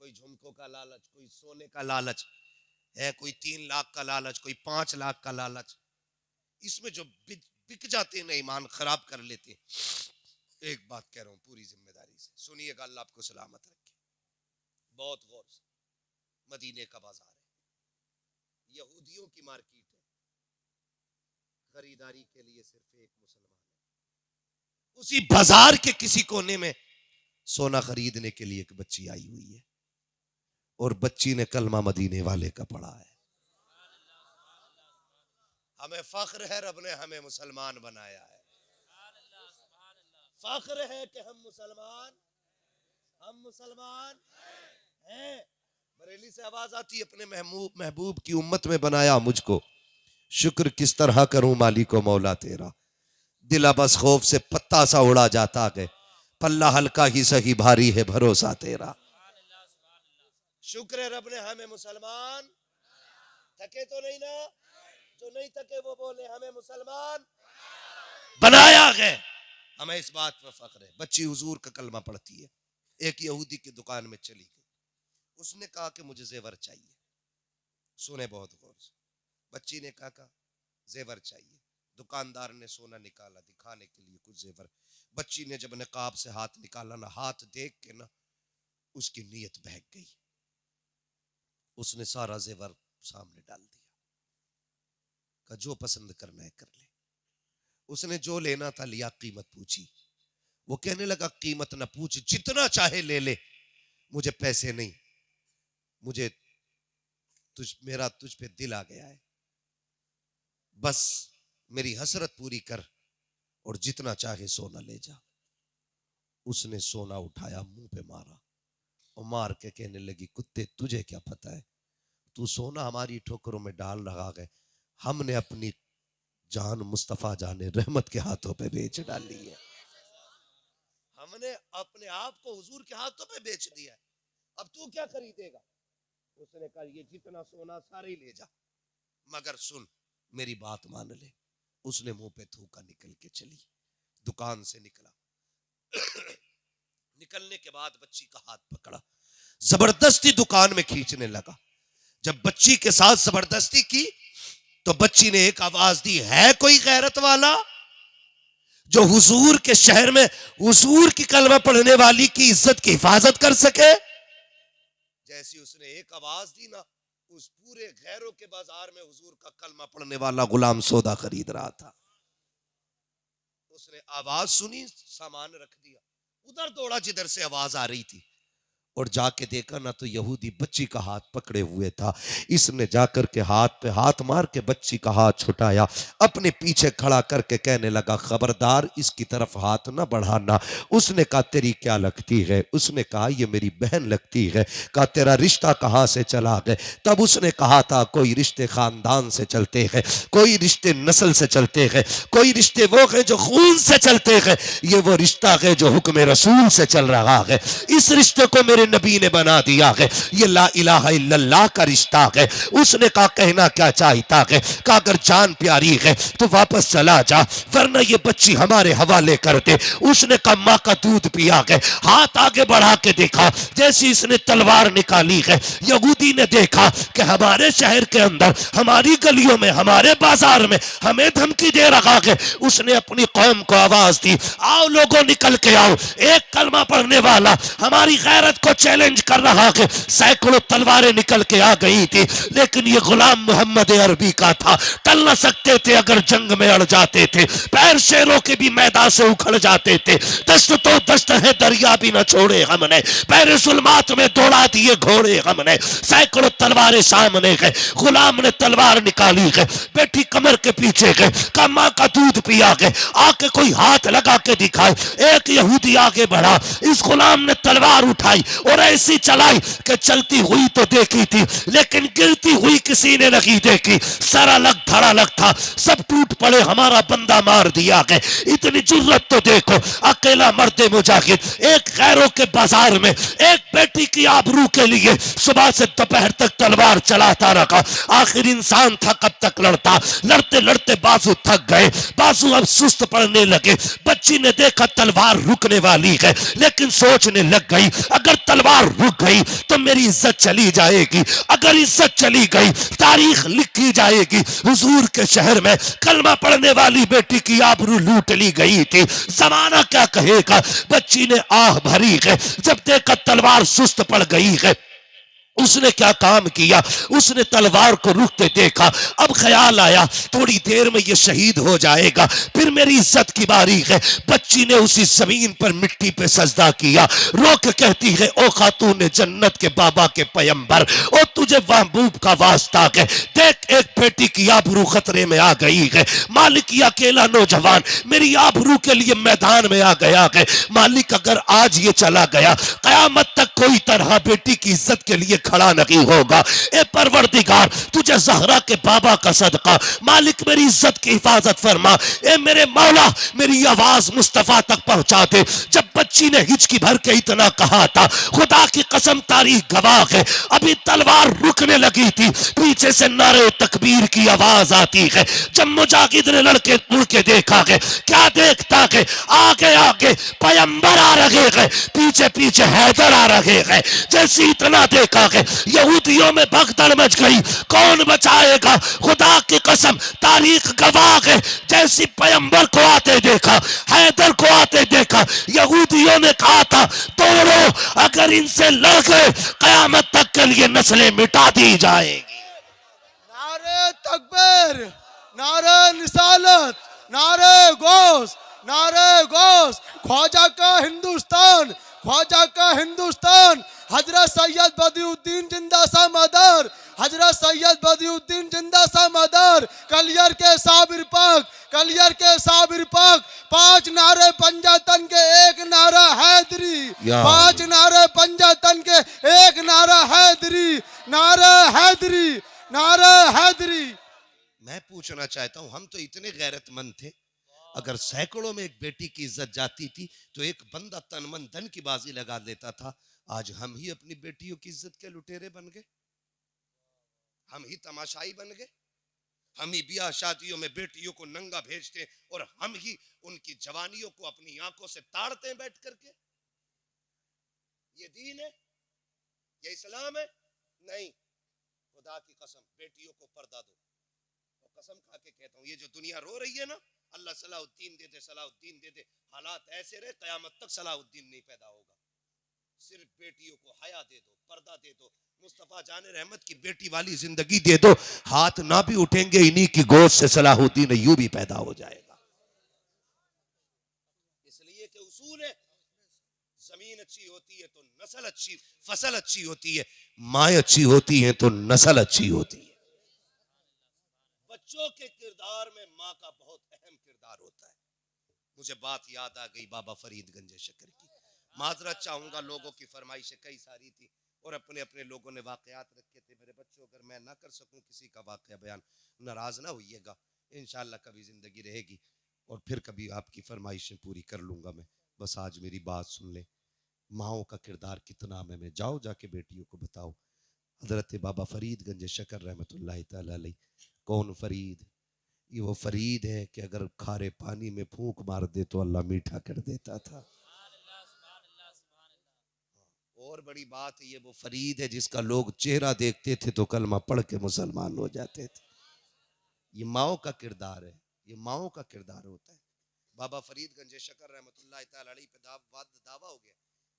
S1: कोई झुमकों का लालच, कोई सोने का लालच है, कोई 3 लाख का लालच, कोई 5 लाख का लालच, इसमें जो बिक जाते हैं ना, ईमान खराब कर लेते हैं। एक बात कह रहा हूं पूरी जिम्मेदारी से सुनिएगा, अल्लाह आपको सलामत रखे। बहुत गौर से, मदीने का बाजार है, यहूदियों की मार्केट है। खरीदारी के लिए सिर्फ एक मुसलमान है। उसी बाजार के किसी कोने में सोना खरीदने के लिए एक बच्ची आई हुई है और बच्ची ने कलमा मदीने वाले का पढ़ा है। हमें फख्र है, रब ने हमें मुसलमान बनाया है। फख्र है कि हम मुसलमान हैं। बरेली से आवाज आती है, अपने महबूब की उम्मत में बनाया मुझको, शुक्र किस तरह करूं मालिको मौला तेरा। दिला बस खौफ से पत्ता सा उड़ा जाता है, पल्ला हल्का ही सही भारी है भरोसा तेरा। शुक्र है रब ने हमें मुसलमान, थके तो नहीं ना, जो नहीं थके वो बोले हमें मुसलमान बनाया है। हमें इस बात पर फख्र है। बच्ची हुजूर का कलमा पढ़ती है। एक यहूदी की दुकान में चली गई, उसने कहा कि मुझे जेवर चाहिए। सुने बहुत गौर से, बच्ची ने कहा जेवर चाहिए। दुकानदार ने सोना निकाला दिखाने के लिए कुछ जेवर। बच्ची ने जब नकाब से हाथ निकाला ना, हाथ देख के ना उसकी नीयत बहक गई। उसने सारा जेवर सामने डाल दिया, कहा जो पसंद करना है कर ले। उसने जो लेना था लिया, कीमत पूछी। वो कहने लगा कीमत ना पूछ, जितना चाहे ले ले, मुझे पैसे नहीं, मुझे मेरा तुझ पे दिल आ गया है, बस मेरी हसरत पूरी कर और जितना चाहे सोना ले जा। उसने सोना उठाया, मुंह पे मारा और मार के कहने लगी कुत्ते तुझे क्या पता है, तू सोना हमारी ठोकरों में डाल रहा है, हमने अपनी जान मुस्तफा जाने रहमत के हाथों पे बेच डाली है, हमने अपने आप को हुजूर के हाथों पे बेच दिया है, अब तू क्या खरीदेगा। उसने कहा ये जितना सोना सारे ही ले जा, मगर सुन मेरी बात मान ले। उसने मुंह पे थूका, निकल के चली, दुकान से निकला। निकलने के बाद बच्ची का हाथ पकड़ा, जबरदस्ती दुकान में खींचने लगा। जब बच्ची के साथ जबरदस्ती की तो बच्ची ने एक आवाज दी, है कोई गैरत वाला जो हुजूर के शहर में हुजूर की कलमा पढ़ने वाली की इज्जत की हिफाजत कर सके। जैसी उसने एक आवाज दी ना, उस पूरे गैरों के बाजार में हुजूर का कलमा पढ़ने वाला गुलाम सौदा खरीद रहा था। उसने आवाज सुनी, सामान रख दिया, उधर दौड़ा जिधर से आवाज आ रही थी, और जाके देखा ना तो यहूदी बच्ची का हाथ पकड़े हुए था। इसने जाकर के हाथ पे हाथ मार के बच्ची का हाथ छुटाया, अपने पीछे खड़ा करके कहने लगा खबरदार इसकी तरफ हाथ ना बढ़ाना। उसने कहा तेरी क्या लगती है। उसने कहा ये मेरी बहन लगती है। कहा तेरा रिश्ता कहाँ से चला गया। तब उसने कहा था कोई रिश्ते खानदान से चलते हैं, कोई रिश्ते नस्ल से चलते हैं, कोई रिश्ते वो है जो खून से चलते हैं, ये वो रिश्ता है जो हुक्म रसूल से चल रहा है। इस रिश्ते को मेरे नबी ने बना दिया है, ये ला इलाहा इल्लल्लाह का रिश्ता है। उसने कहा कहना क्या चाहता है। कहा अगर जान प्यारी है तो वापस चला जा, वरना ये बच्ची हमारे हवाले कर दे। उसने कहा माँ का दूध पिया है। हाथ आगे बढ़ा के देखा, जैसे इसने तलवार निकाली है, यहूदी ने देखा कि हमारे शहर के अंदर, हमारी गलियों में, हमारे बाजार में हमें धमकी दे रहा है। उसने अपनी कौम को आवाज दी, आओ लोगों निकल के आओ, एक कलमा पढ़ने वाला हमारी गैरत को चैलेंज कर रहा है। सैकड़ों तलवारें निकल के आ गई थी, लेकिन ये गुलाम मोहम्मद अरबी का था, टल न सकते थे अगर जंग में अड़ जाते थे। पैर शेरों के भी मैदान से उखड़ जाते थे। दस्त तो दस्त है, दरिया भी न छोड़े हमने, पैर जुल्मात में दौड़ा दिए घोड़े हमने। सैकड़ों तलवारें सामने गए, गुलाम ने तलवार निकाली है, बेटी कमर के पीछे गए, कम्मा का दूध पिया गए, आके कोई हाथ लगा के दिखाए। एक यहूदी आगे बढ़ा, इस गुलाम ने तलवार उठाई और ऐसी चलाई कि चलती हुई तो देखी थी, लेकिन गिरती हुई किसी ने नहीं देखी। सर अलग धड़ अलग था, सब टूट पड़े, हमारा बंदा मार दिया गया। इतनी जुर्रत तो देखो, अकेला मर्दे मुजाहिद एक गैरों के बाजार में एक बेटी की आबरू के लिए सुबह से दोपहर तक तलवार चलाता रहा। आखिर इंसान था कब तक लड़ता, लड़ते लड़ते बाजू थक गए, बाजू अब सुस्त पड़ने लगे। बच्ची ने देखा तलवार रुकने वाली है, लेकिन सोचने लग गई अगर तलवार रुक गई तो मेरी इज्जत चली जाएगी, अगर इज्जत चली गई तारीख लिखी जाएगी। हुजूर के शहर में कलमा पढ़ने वाली बेटी की आबरू लूट ली गई थी, जमाना क्या कहेगा। बच्ची ने आह भरी है, जब देखा तलवार सुस्त पड़ गई है। उसने क्या काम किया, उसने तलवार को रुकते देखा। अब ख्याल आया थोड़ी देर में ये शहीद हो जाएगा, फिर मेरी इज्जत की बारी है। बच्ची ने उसी जमीन पर मिट्टी पे सजदा किया, रोक कहती है ओ खातून जन्नत के बाबा के पैगंबर, ओ तुझे महबूब का वास्ता है, देख एक बेटी की आबरू खतरे में आ गई है। मालिक ये अकेला नौजवान मेरी आबरू के लिए मैदान में आ गया है। मालिक अगर आज ये चला गया, कयामत तक कोई तरह बेटी की इज्जत के लिए खड़ा नहीं होगा। ए परवरदिगार तुझे जहरा के बाबा का सदका, मालिक मेरी इज्जत की हिफाजत फरमा। ए मेरे मौला मेरी आवाज मुस्तफा तक पहुंचा दे। जब बच्ची ने हिचकी भर के इतना कहा था, खुदा की कसम तारीख गवाह है, अभी तलवार रुकने लगी थी, पीछे से नारे तकबीर की आवाज आती है। जब मुजाहिद ने लड़के मुड़ के देखा है, क्या देखता है, आगे आगे पैगंबर आ रहे हैं, पीछे पीछे हैदर आ रहे हैं। जैसे इतना देखा है। यहूदियों में भगदड़ मच गई, कौन बचाएगा? खुदा की कसम, तारीख गवाह है, जैसी पैगंबर को आते देखा, हैदर को आते देखा, यहूदियों ने कहा था तोड़ो, अगर इनसे लड़ गए कयामत तक के लिए नस्लें मिटा दी जाएगी।
S4: नारे तकबीर, नारे निसालत, नारे गौस, नारे गौस। ख्वाजा का हिंदुस्तान, ख्वाजा का हिंदुस्तान। हजरत सैयद बदियुद्दीन जिंदा सा मदर, हजरत सैयद बदियुद्दीन जिंदा सा मदर। कलियर के साबिर पाक, कलियर के साबिर पाक। 5 नारे पंजातन के, एक नारा हैदरी। 5 नारे पंजातन के, एक नारा हैदरी। नारा हैदरी, नारा हैदरी।
S1: मैं पूछना चाहता हूं, हम तो इतने गैरतमंद थे, अगर सैकड़ों में एक बेटी की इज्जत जाती थी तो एक बंदा तन मन धन की बाजी लगा देता था। आज हम ही अपनी बेटियों की इज्जत के लुटेरे बन गए, हम ही तमाशाई बन गए। हम ही ब्याह शादियों में बेटियों को नंगा भेजते और हम ही उनकी जवानियों को अपनी आंखों से ताड़ते हैं बैठ करके। ये दीन है? ये इस्लाम है? नहीं। खुदा की कसम, बेटियों को पर्दा दो। और कसम खा के कहता हूं, ये जो दुनिया रो रही है ना, अल्लाह सलाहुद्दीन दे दे, सलाहुद्दीन दे दे, हालात ऐसे रहे कयामत तक सलाहुद्दीन नहीं पैदा होगा। सिर्फ बेटियों को हया दे दो, पर्दा दे दो, मुस्तफा जाने रहमत की बेटी वाली जिंदगी दे दो, हाथ ना भी उठेंगे इन्हीं की गोद से सलाहुद्दीन अय्यूबी पैदा हो जाएगा। इसलिए कि उसूल है, जमीन अच्छी होती है तो नस्ल अच्छी, फसल अच्छी होती है, माँ अच्छी होती है तो नस्ल अच्छी होती है। बच्चों के किरदार में माँ का बहुत अहम किरदार होता है। मुझे बात याद आ गई बाबा फरीद गंज शकर की। माजरत चाहूंगा, लोगों की फरमाइशें कई सारी थी और अपने अपने लोगों ने वाकयात रखे थे। मेरे बच्चों, अगर मैं ना कर सकूं किसी का वाकया बयान, नाराज ना होइएगा, इंशाल्लाह कभी जिंदगी रहेगी और फिर कभी आपकी फरमाइशें पूरी कर लूंगा मैं। बस आज मेरी बात सुन ले, माओ का किरदार कितना में जाओ जाके बेटियों को बताओ। हजरत बाबा फरीद गंज शकर रहमतुल्लाह तआला अलैह, कौन फरीद? ये वो फरीद है कि अगर खारे पानी में फूंक मार दे तो अल्लाह मीठा कर देता था। और बड़ी बात है, ये वो फरीद है जिसका लोग चेहरा देखते थे तो कलमा पढ़ के मुसलमान हो जाते थे। ये माओ का किरदार है, ये माओ का किरदार होता है। बाबा फरीद गंज शकर रहमतुल्लाह तआला अलैह पे दावा हो गया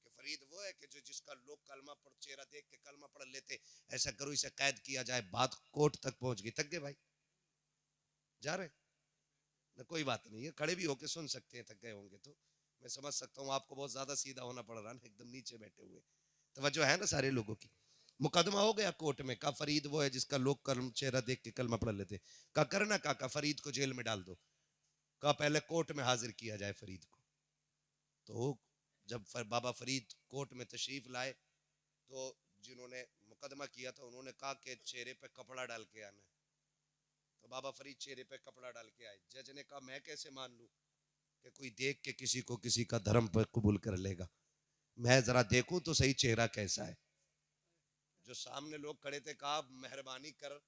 S1: कि फरीद वो है कि जो जिसका लोग कलमा पढ़, चेहरा देख के कलमा पढ़ लेते। ऐसा करो इसे कैद किया जाए। बात कोर्ट तक पहुंच गई। थक गए भाई? जा रहे ना? कोई बात नहीं है, खड़े भी होके सुन सकते हैं। थक गए होंगे तो मैं समझ सकता हूँ, आपको बहुत ज्यादा सीधा होना पड़ रहा है ना, एकदम नीचे बैठे हुए। तवज्जो है ना सारे लोगों की? मुकदमा हो गया कोर्ट में, का फरीद वो है जिसका लोग कलम चेहरा देख के कलमा पढ़ लेते। का करना का फरीद को जेल में डाल दो। का पहले कोर्ट में हाजिर किया जाए फरीद को। तो जब बाबा फरीद कोर्ट में तशरीफ लाए तो जिन्होंने मुकदमा किया था उन्होंने कहा कि चेहरे पे कपड़ा डाल के आना है। तो बाबा फरीद चेहरे पे कपड़ा डाल के आए। जज ने कहा मैं कैसे मान लूं कि कोई देख के किसी को किसी का धर्म पर कबूल कर लेगा? मैं जरा देखूं तो सही चेहरा कैसा है। जो सामने लोग खड़े थे कहा मेहरबानी कर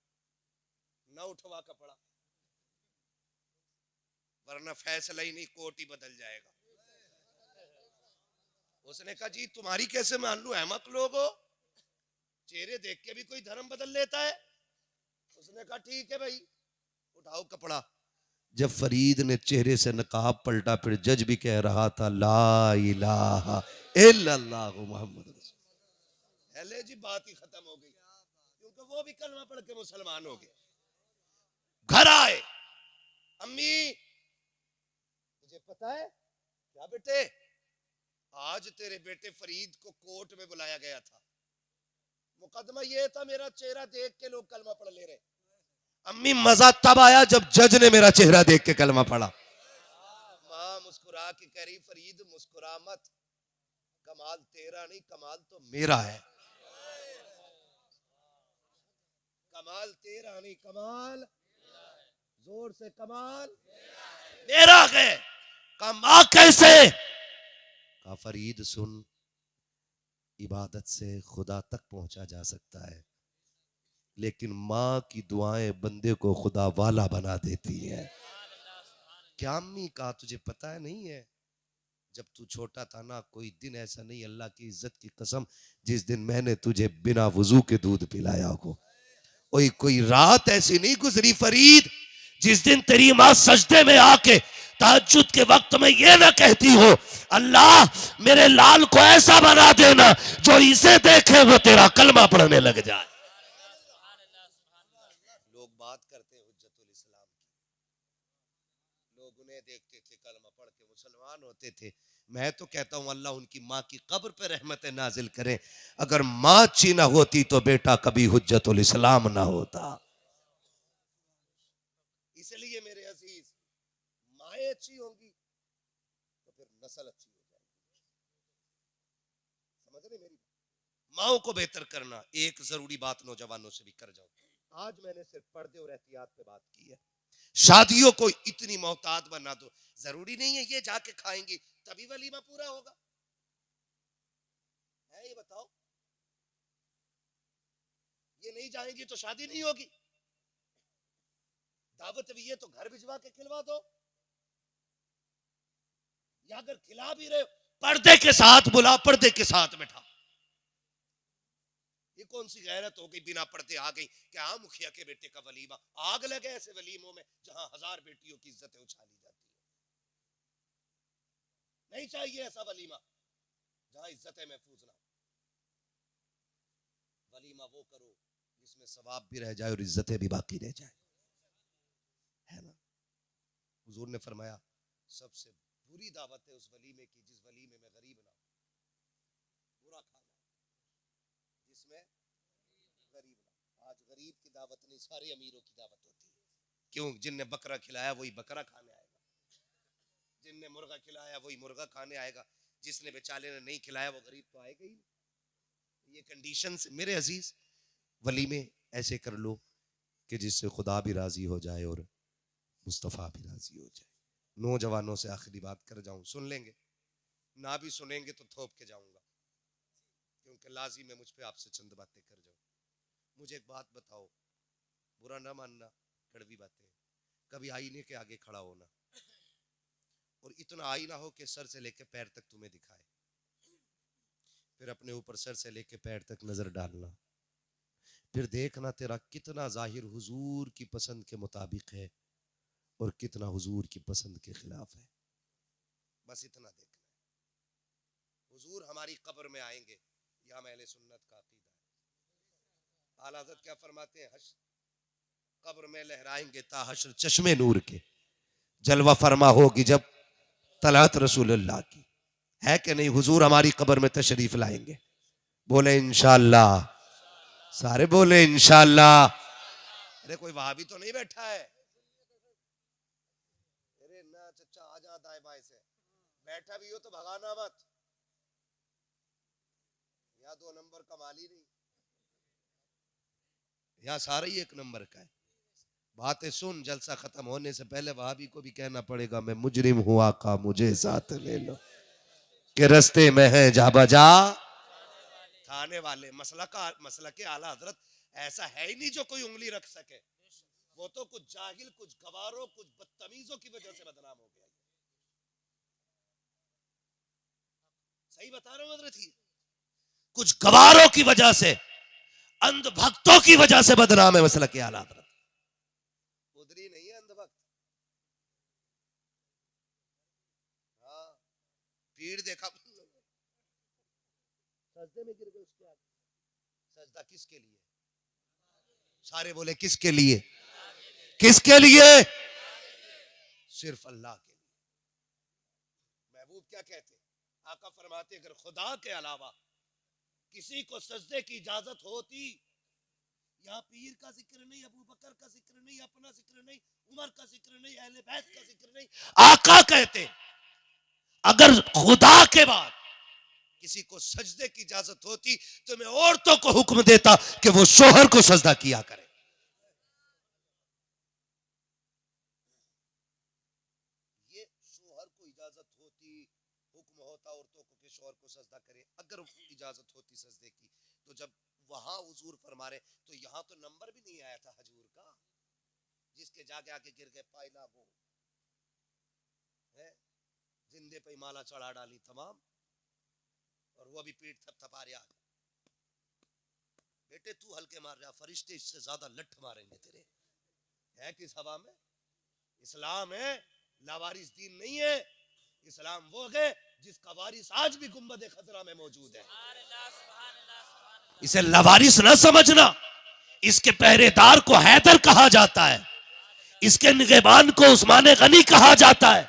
S1: ना उठवा कपड़ा, वरना फैसला ही नहीं कोर्ट ही बदल जाएगा। उसने कहा जी तुम्हारी कैसे मान लूं, अहमक लोग हो, चेहरे देख के भी कोई धर्म बदल लेता है। उसने कहा ठीक है भाई उठाओ कपड़ा। जब फरीद ने चेहरे से नकाब पलटा, फिर जज भी कह रहा था ला इलाहा इल्लल्लाह मुहम्मद रसूल। अले जी बात ही खत्म हो गई, क्योंकि वो भी कलमा पढ़ के मुसलमान हो गए। घर आए, अम्मी मुझे पता है क्या बेटे, आज तेरे बेटे फरीद को कोर्ट में बुलाया गया था। मुकदमा ये था मेरा चेहरा देख के लोग कलमा पढ़ ले रहे। अम्मी मजा तब आया जब जज ने मेरा चेहरा देख के कलमा पढ़ा। मां मुस्कुरा के कह रही फरीद मुस्कुरा मत, कमाल तेरा नहीं कमाल तो मेरा है। कमाल तेरा नहीं कमाल, जोर से कमाल मेरा है। कमा कैसे? का फरीद सुन, इबादत से खुदा तक पहुंचा जा सकता है, लेकिन माँ की दुआएं बंदे को खुदा वाला बना देती है। क्या अम्मी का तुझे पता है नहीं है? जब तू छोटा था ना, कोई दिन ऐसा नहीं, अल्लाह की इज्जत की कसम, जिस दिन मैंने तुझे बिना वजू के दूध पिलाया हो। कोई रात ऐसी नहीं गुजरी फरीद जिस दिन तेरी मां सजदे में आके तहज्जुद के वक्त में ये ना कहती हो, अल्लाह मेरे लाल को ऐसा बना देना जो इसे देखे वो तेरा कलमा पढ़ने लग जाए। लोग बात करते हैं हुज्जतुल इस्लाम की, लोग उन्हें देखते थे कलमा पढ़ के मुसलमान होते थे। मैं तो कहता हूं अल्लाह उनकी माँ की कब्र पे रहमत नाजिल करे। अगर माँ अच्छी ना होती तो बेटा कभी हुज्जतुल इस्लाम ना होता। इसलिए मेरे अजीज, माएँ अच्छी होंगी तो फिर नस्ल अच्छी हो जाएगी। समझ रहे मेरी? माओ को बेहतर करना। एक जरूरी बात नौजवानों से भी कर जाऊं, आज मैंने सिर्फ पर्दे और एहतियात पे बात की है। शादियों को इतनी मोहतात बना दो, जरूरी नहीं है ये जाके खाएंगी तभी वलीमा पूरा होगा, है ये बताओ? ये नहीं जाएंगी तो शादी नहीं होगी। दावत भी है तो घर भिजवा के खिलवा दो, या अगर खिला भी रहे पर्दे के साथ बुला, पर्दे के साथ बैठा। ये कौन सी गैरत हो गई, बिना पर्दे आ गई क्या मुखिया के बेटे का वलीमा? आग लगे ऐसे वलीमों में जहां 1000 बेटियों की इज्जतें उछाली जाती है। नहीं चाहिए ऐसा वलीमा जहां इज्जतें महफूज ना हो। वलीमा वो करो जिसमें सवाब भी रह जाए और इज्जतें भी बाकी रह जाए, है ना? हुजूर ने फरमाया सबसे बुरी दावत है उस वलीमे की जिस वलीमे में गरीब ना हो। बुरा खाना जिसमें गरीब ना। आज गरीब की दावत नहीं, सारे अमीरों की दावत होती है। क्यों? जिनने बकरा खिलाया वही बकरा खाने आएगा, जिनने मुर्गा खिलाया वही मुर्गा खाने आएगा, जिसने बेचारे ने नहीं खिलाया वो गरीब तो आएगा ही। ये कंडीशन से मेरे अजीज वलीमे ऐसे कर लो कि जिससे खुदा भी राजी हो जाए और मुस्तफ़ा भी राजी हो जाए। नौजवानों से आखिरी बात कर जाऊं, सुन लेंगे ना भी सुनेंगे तो थोप के जाऊंगा, क्योंकि लाजिम है मुझ पे आपसे चंद बातें कर जाऊं। मुझे एक बात बताओ, बुरा ना मानना, कड़वी बातें, कभी आईने के आगे खड़ा होना और इतना आईना हो कि सर से लेके पैर तक तुम्हें दिखाए, फिर अपने ऊपर सर से लेके पैर तक नजर डालना, फिर देखना तेरा कितना जाहिर हुजूर की पसंद के मुताबिक है और कितना हुजूर की पसंद के खिलाफ है। बस इतना देखना है। हुजूर हमारी कब्र में आएंगे, यह अहले सुन्नत का अकीदा है। आला हज़रत क्या फरमाते हैं? कब्र में लहराएंगे ता हश्र चश्मे नूर के, जलवा फरमा होगी जब तलात रसूलुल्लाह की। है कि नहीं? हुजूर हमारी कब्र में तशरीफ लाएंगे। बोले इंशाअल्लाह, सारे बोले इंशाअल्लाह। अरे कोई वहां भी तो नहीं बैठा है? अरे ना चचा आ जा दाएं बाएं से, बैठा भी हो तो भगाना मत, या 2 नंबर का माली नहीं, या सारा ही 1 नंबर का है। बातें सुन, जलसा खत्म होने से पहले वहाबी को भी कहना पड़ेगा मैं मुजरिम हूं आका मुझे साथ ले लो, के रस्ते में है जा बजा थाने वाले। मसला के आला हजरत ऐसा है ही नहीं जो कोई उंगली रख सके। वो तो कुछ जाहिल, कुछ गवारों, कुछ बदतमीजों की वजह से बदनाम हो गया। सही बता रहा हूं हजरत? ही कुछ गवारों की वजह से, अंधभक्तों की वजह से बदनाम है मसला के आला हजरत। उधरी नहीं है अंधभक्त। हाँ, भीड़ देखा, सजदे में गिर गए उसके आगे। सजदा किसके लिए? सारे बोले किसके लिए? किसके लिए? सिर्फ अल्लाह के लिए। महबूब क्या कहते? आका फरमाते अगर खुदा के अलावा किसी को सजदे की इजाजत होती, यहाँ पीर का जिक्र नहीं, अबू बकर का जिक्र नहीं, अपना जिक्र नहीं, उमर का जिक्र नहीं, अहले बैत का जिक्र नहीं, आका कहते अगर खुदा के बाद किसी को सजदे की इजाजत होती तो मैं औरतों को हुक्म देता कि वो शोहर को सजदा किया करे। ये शोहर को इजाजत होती, हुक्म होता औरतों को कि शोहर को सजदा करे। अगर इजाजत होती सजदे की तो जब वहां हुजूर फरमा रहे तो यहां तो नंबर भी नहीं आया था हजूर का, जिसके जाके आगे गिर गए पायला वो है, जिंदे पे माला चढ़ा डाली तमाम, और वो भी पीठ थपथपा रहा। बेटे तू हल्के मार रहा, फरिश्ते इससे ज्यादा लठ मारेंगे तेरे। है किस हवा में? इस्लाम है, लावारिस दीन नहीं है। इस्लाम वो है जिसका वारिस आज भी गुंबद खतरा में मौजूद है। इसे लावारिस न समझना। इसके पहरेदार को हैदर कहा जाता है, इसके निगहबान को उस्मान गनी कहा जाता है,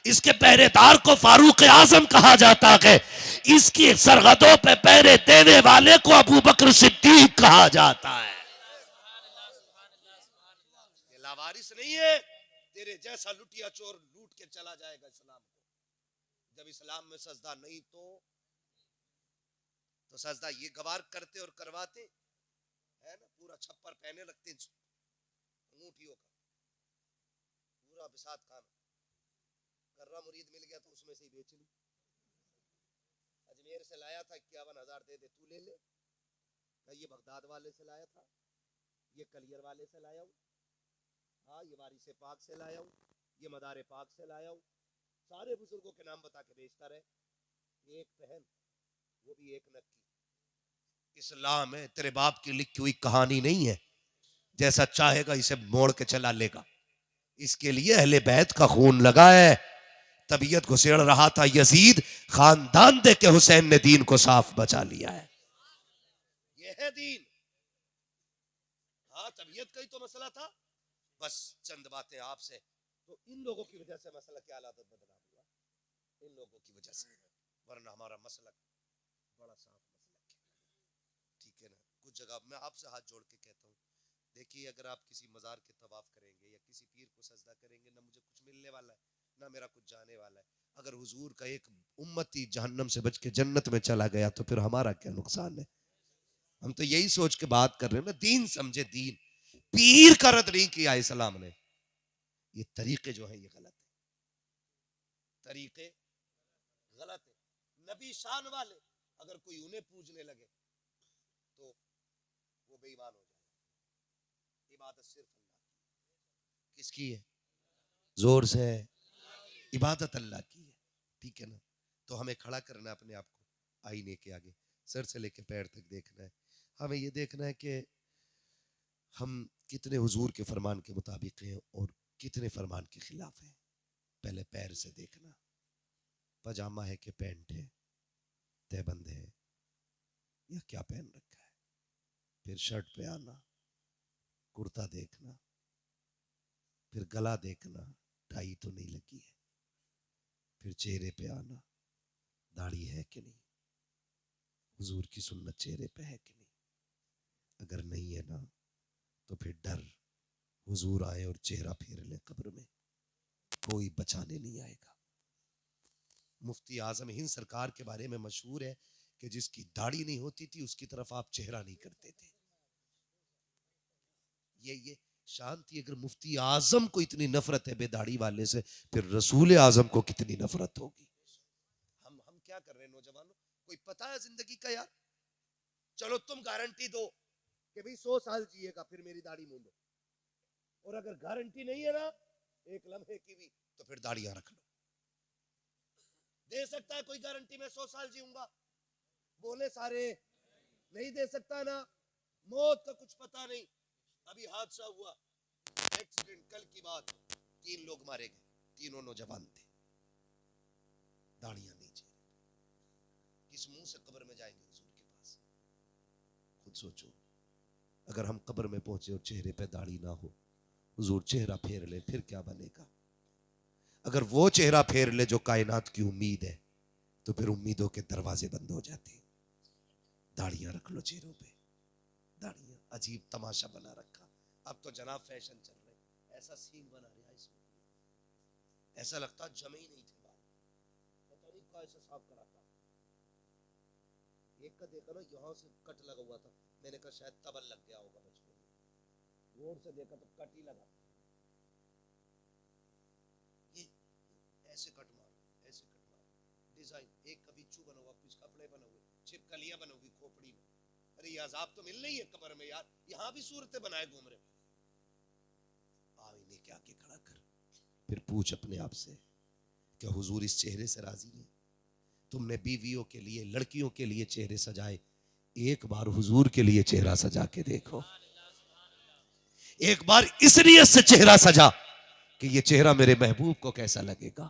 S1: इसके पहरेदार को फारूक आजम कहा जाता है, इसकी सरहदों पे पहरे देने वाले को अबू बकर सिद्दीक कहा जाता है। ये लावारिस नहीं है। तेरे जैसा लुटिया चोर लूट के चला जाएगा इस्लाम को। जब इस्लाम में सजदा नहीं तो सजदा ये गवार करते और करवाते है ना, पूरा छप्पर पहने रखते अंगूठियों का, पूरा बिसात खाना। कर्रा मुरीद मिल गया तो उसमें से ही बेच ली। अजमेर से लाया था 51,000 दे दे, तू ले ले। ये बगदाद वाले से लाया था, ये कलियर वाले से लाया हूँ, हाँ ये वारिस पाक से लाया हूँ, ये मदार पाक से लाया हूँ। सारे बुजुर्गों के नाम बता के बेचता रहे। एक पहन, वो भी एक नक्की। इस्लाम है, तेरे बाप की लिखी हुई कहानी नहीं है। जैसा चाहेगा इसे मोड़ के चला लेगा। इसके लिए अहले बैत का खून लगा है। तबीयत घुसेड़ रहा था यजीद, खानदान दे के हुसैन ने दीन को साफ बचा लिया है। यह है दीन। हाँ तबीयत का ही तो मसला था। बस चंद बातें आपसे, तो इन लोगों की वजह से मसला क्या हालत बदनाम हुआ, इन लोगों की वजह से। वरना हमारा मसलक बड़ा साफ मसलक है, ठीक है ना। कुछ जगह मैं आपसे हाथ जोड़ के कहता हूँ, देखिए अगर आप किसी मजार के तवाफ करेंगे या किसी पीर को सजदा करेंगे, ना मुझे कुछ मिलने वाला है ना मेरा कुछ जाने वाला है। अगर हुजूर का एक उम्मती जहन्नम से बच के जन्नत में चला गया तो फिर हमारा क्या नुकसान है। हम तो यही सोच के बात कर रहे हैं ना, दीन समझे दीन। पीर का रद्द नहीं किया इस्लाम ने। ये तरीके जो है ये गलत है, तरीके गलत है। नबी शान वाले अगर कोई उन्हें पूजने लगे तो वो बेईमान हो जाए। इबादत सिर्फ अल्लाह की। किसकी है? जोर से, इबादत अल्लाह की है, ठीक है ना। तो हमें खड़ा करना अपने आप को आईने के आगे, सर से लेके पैर तक देखना है। हमें ये देखना है कि हम कितने हुजूर के फरमान के मुताबिक हैं और कितने फरमान के खिलाफ हैं। पहले पैर से देखना, पजामा है कि पैंट है, तहबंद है या क्या पहन रखा है। फिर शर्ट पे आना, कुर्ता देखना, फिर गला देखना, टाई तो नहीं लगी है। फिर चेहरे पे आना, दाढ़ी है कि नहीं, हुजूर की सुन्नत चेहरे पे है कि नहीं। अगर नहीं है ना तो फिर डर, हुजूर आए और चेहरा फेर ले कब्र में, कोई बचाने नहीं आएगा। मुफ्ती आजम हिंद सरकार के बारे में मशहूर है कि जिसकी दाढ़ी नहीं होती थी उसकी तरफ आप चेहरा नहीं करते थे। ये शांति। अगर मुफ्ती आजम को इतनी नफरत है बेदाढ़ी वाले से, फिर रसूल आजम को कितनी नफरत होगी। हम क्या कर रहे हैं नौजवानों, कोई पता है जिंदगी का यार? चलो तुम गारंटी दो कि भाई 100 साल जिएगा फिर मेरी दाढ़ी मूंदो, और अगर गारंटी नहीं है ना एक लम्हे की भी, तो फिर दाढ़ियां रख लो। दे सकता है कोई गारंटी मैं 100 साल जीऊंगा? बोले सारे नहीं दे सकता ना। मौत का कुछ पता नहीं। अभी हादसा हुआ, एक्सीडेंट, कल की बात, 3 लोग मारे गए, तीनों नौजवान थे, दाढ़ियां नीचे। किस मुंह से कब्र में जाएंगे हुजूर के पास? खुद सोचो। अगर हम कब्र में पहुंचे और चेहरे पे दाढ़ी ना हो, हुजूर चेहरा फेर ले, फिर क्या बनेगा? अगर वो चेहरा फेर ले जो कायनात की उम्मीद है, तो फिर उम्मीदों के दरवाजे बंद हो जाते हैं। दाढ़ियां रख लो चेहरों पे, दाढ़ियां अजीब तमाशा बना रखा। अब तो जनाब फैशन चल रहे, ऐसा सीन बना रहा है इसमें, ऐसा लगता जमे ही नहीं थे बाल, पता नहीं कहाँ ऐसा साफ करा था। एक का देखा ना, यहाँ से कट लगा हुआ था, मैंने कहा शायद तबल लग गया होगा बचपन में, रोड से देखा तो कट ही लगा। ये ऐसे कट मारो, ऐसे कट मारो, डिजाइन एक का बिच्छू बना हुआ, कुछ कपड़े बने हुए, छिपकलियां बनी हुई खोपड़ी में। अरे ये अजाब तो मिल रही है कब्र में यार, यहाँ भी सूरतें बनाए घूम रहे। आईने के आगे खड़ा कर, फिर पूछ अपने आप से क्या हुजूर इस चेहरे से राजी है? तुमने बीवियों के लिए, लड़कियों के लिए चेहरे सजाए, एक बार हुजूर के लिए चेहरा सजा के देखो। एक बार इस नियत से चेहरा सजा कि ये चेहरा मेरे महबूब को कैसा लगेगा।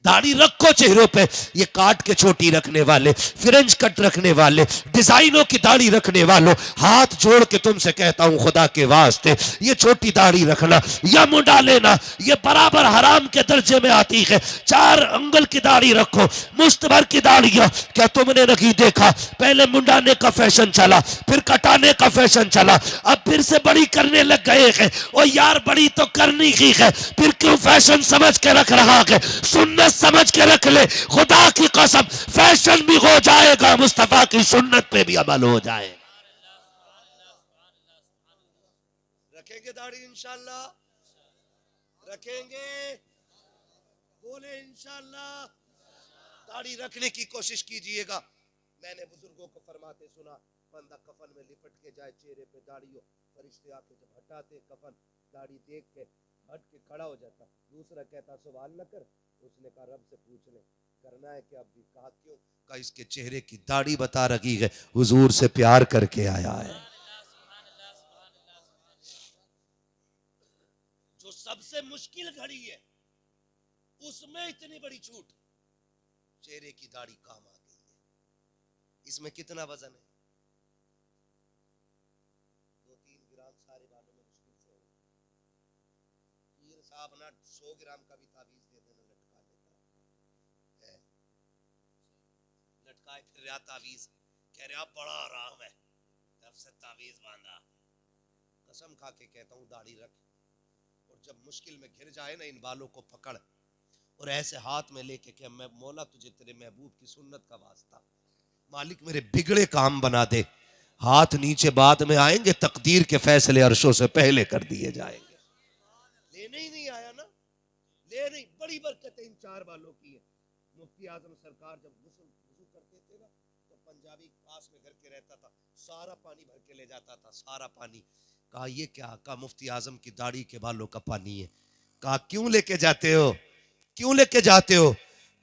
S1: दाढ़ी रखो चेहरों पे, ये काट के छोटी रखने वाले, फ्रेंच कट रखने वाले, डिजाइनों की दाढ़ी रखने वालों, हाथ जोड़ के तुमसे कहता हूं खुदा के वास्ते, ये छोटी दाढ़ी रखना या मुंडा लेना ये बराबर हराम के दर्जे में आती है। 4 अंगुल की दाढ़ी रखो, मुश्त भर की दाढ़ियां। क्या तुमने नहीं देखा, पहले मुंडाने का फैशन चला, फिर कटाने का फैशन चला, अब फिर से बड़ी करने लग गए हैं। और यार बड़ी तो करनी ही है, फिर क्यों फैशन समझ के रख रहा है? सुन्नत समझ के रख ले, खुदा की कसम फैशन भी हो जाएगा, मुस्तफा की सुन्नत पे भी अमल हो जाए। रखेंगे दाढ़ी इंशाल्लाह, रखेंगे, बोले इंशाल्लाह। दाढ़ी रखने की कोशिश कीजिएगा। मैंने बुजुर्गों को फरमाते सुना, बंदा कफन में लिपट के जाए, चेहरे पे दाढ़ी हो, फरिश्ते आके जब हटाते कफन, दाढ़ी देख के हट के खड़ा हो जाता। दूसरा कहता सवाल न कर, उसने कहा रब से पूछ ले करना है क्या? अभी कहा क्यों? कहा इसके चेहरे की दाढ़ी बता रही है, हुजूर से प्यार करके आया है। जो सबसे मुश्किल घड़ी है उसमें इतनी बड़ी छूट, चेहरे की दाढ़ी काम आ गई है। इसमें कितना वजन है? 2-3 ग्राम सारे बालों में मुश्किल से हो। पीर साहब ना 100 ग्राम का भी तावीज दे देना, लटका देता है, लटकाए फिर रहा तावीज, कह रहा बड़ा आराम है, तब से तावीज बांधा। कसम खा के कहता हूँ दाढ़ी रख, और जब मुश्किल में घिर जाए ना, इन बालों को पकड़ और ऐसे हाथ में लेके कि मैं मौला तुझे तेरे महबूब की सुन्नत का वास्ता, मालिक मेरे बिगड़े काम बना दे। हाथ नीचे बाद में आएंगे, तकदीर के फैसले अर्शों से पहले कर दिए जाएंगे। लेने ही नहीं आया ना, ले नहीं। बड़ी बरकत इन 4 बालों की है। मुफ्ती आजम सरकार जब वुजू करते थे ना, तो पंजाबी पास में घर के रहता था, सारा पानी भर के ले जाता था, सारा पानी। कहा ये क्या? कहा मुफ्ती आजम की दाढ़ी के बालों का पानी है। कहा क्यों लेके जाते हो, क्यों लेके जाते हो?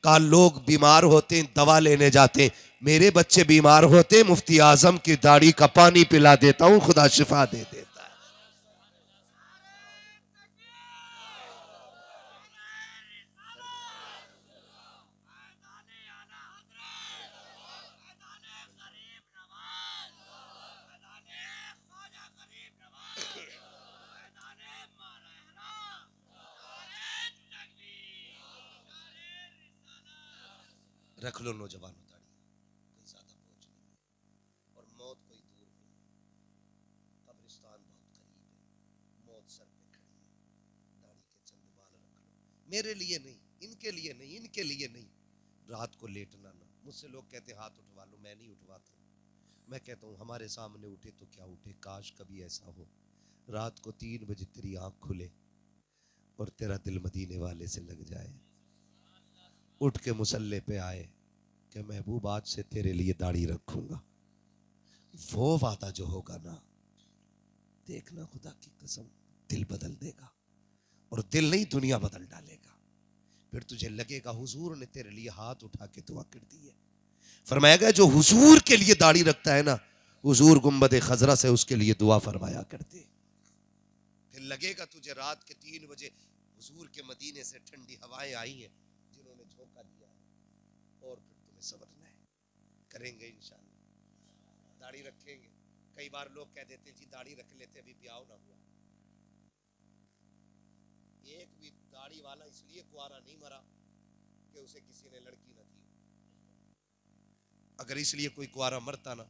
S1: कहा लोग बीमार होते हैं, दवा लेने जाते हैं, मेरे बच्चे बीमार होते, मुफ्ती आजम की दाढ़ी का पानी पिला देता हूं, खुदा शिफा दे देता है। रख लो नौजवानों दाढ़ी, कोई ज्यादा बोझ नहीं है और मौत कोई दूर नहीं है, कब्रिस्तान बहुत करीब है, मौत सर पे खड़ी है। दाढ़ी के चंद बाल रख लो, मेरे लिए नहीं, इनके लिए नहीं, इनके लिए नहीं। रात को लेटना ना, मुझसे लोग कहते हाथ उठवा लो, मैं नहीं उठवाता। मैं कहता हूँ हमारे सामने उठे तो क्या उठे, काश कभी ऐसा हो रात को 3 बजे तेरी आंख खुले और तेरा दिल मदीने वाले से लग जाए, उठ के मुसल्ले पे आए कि महबूब आज से तेरे लिए दाढ़ी रखूंगा। वो वादा जो होगा ना, देखना खुदा की कसम दिल बदल देगा, और दिल नहीं दुनिया बदल डालेगा। फिर तुझे लगेगा हुजूर ने तेरे लिए हाथ उठा के दुआ कर दी है। फरमाया गया जो हुजूर के लिए दाढ़ी रखता है ना, हुजूर गुंबद खजरा से उसके लिए दुआ फरमाया करते। फिर लगेगा तुझे रात के 3 बजे हुजूर के मदीने से ठंडी हवाएं आई हैं जिन्होंने झोंका दिया है, और फिर तुम्हें समझना है। करेंगे इंशाअल्लाह, दाढ़ी रखेंगे। कई बार लोग कह देते जी दाढ़ी रख लेते अभी ब्याह ना हुआ। एक भी दाढ़ी वाला इसलिए कुआरा नहीं मरा कि उसे किसी ने लड़की न दी। अगर इसलिए कोई कुआरा मरता ना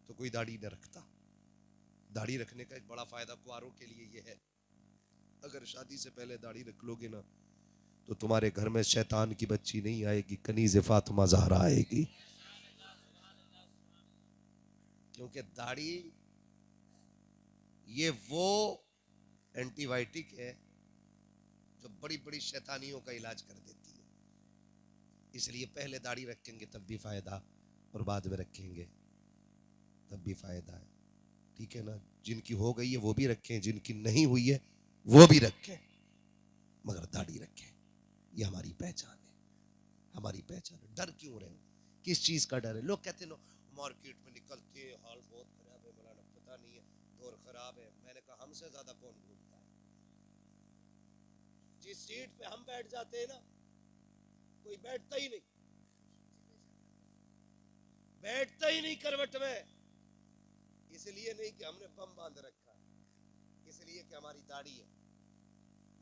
S1: तो कोई दाढ़ी न रखता। दाढ़ी रखने का एक बड़ा फायदा कुआरों के लिए ये है, अगर शादी से पहले दाढ़ी रख लोगे ना तो तुम्हारे घर में शैतान की बच्ची नहीं आएगी, कनीज़े फातिमा ज़हरा आएगी। क्योंकि दाढ़ी ये वो एंटीबायोटिक है जो बड़ी बड़ी शैतानियों का इलाज कर देती है। इसलिए पहले दाढ़ी रखेंगे तब भी फायदा, और बाद में रखेंगे तब भी फायदा है। ठीक है ना? जिनकी हो गई है वो भी रखें, जिनकी नहीं हुई है वो भी रखें, मगर दाढ़ी रखें। ये हमारी पहचान है। हमारी पहचान है। डर क्यों रहे हो? किस चीज का डर है? लोग कहते हैं मार्केट में निकलते हैं, हाल बहुत खराब है, मौलाना पता नहीं है, दौर खराब है। मैंने कहा हमसे ज्यादा कौन घूमता है? जिस सीट पे हम बैठ जाते हैं ना, कोई बैठता ही नहीं, बैठता ही नहीं करवट में। इसलिए नहीं कि हमने बम बांध रखा है, इसलिए कि हमारी दाढ़ी है।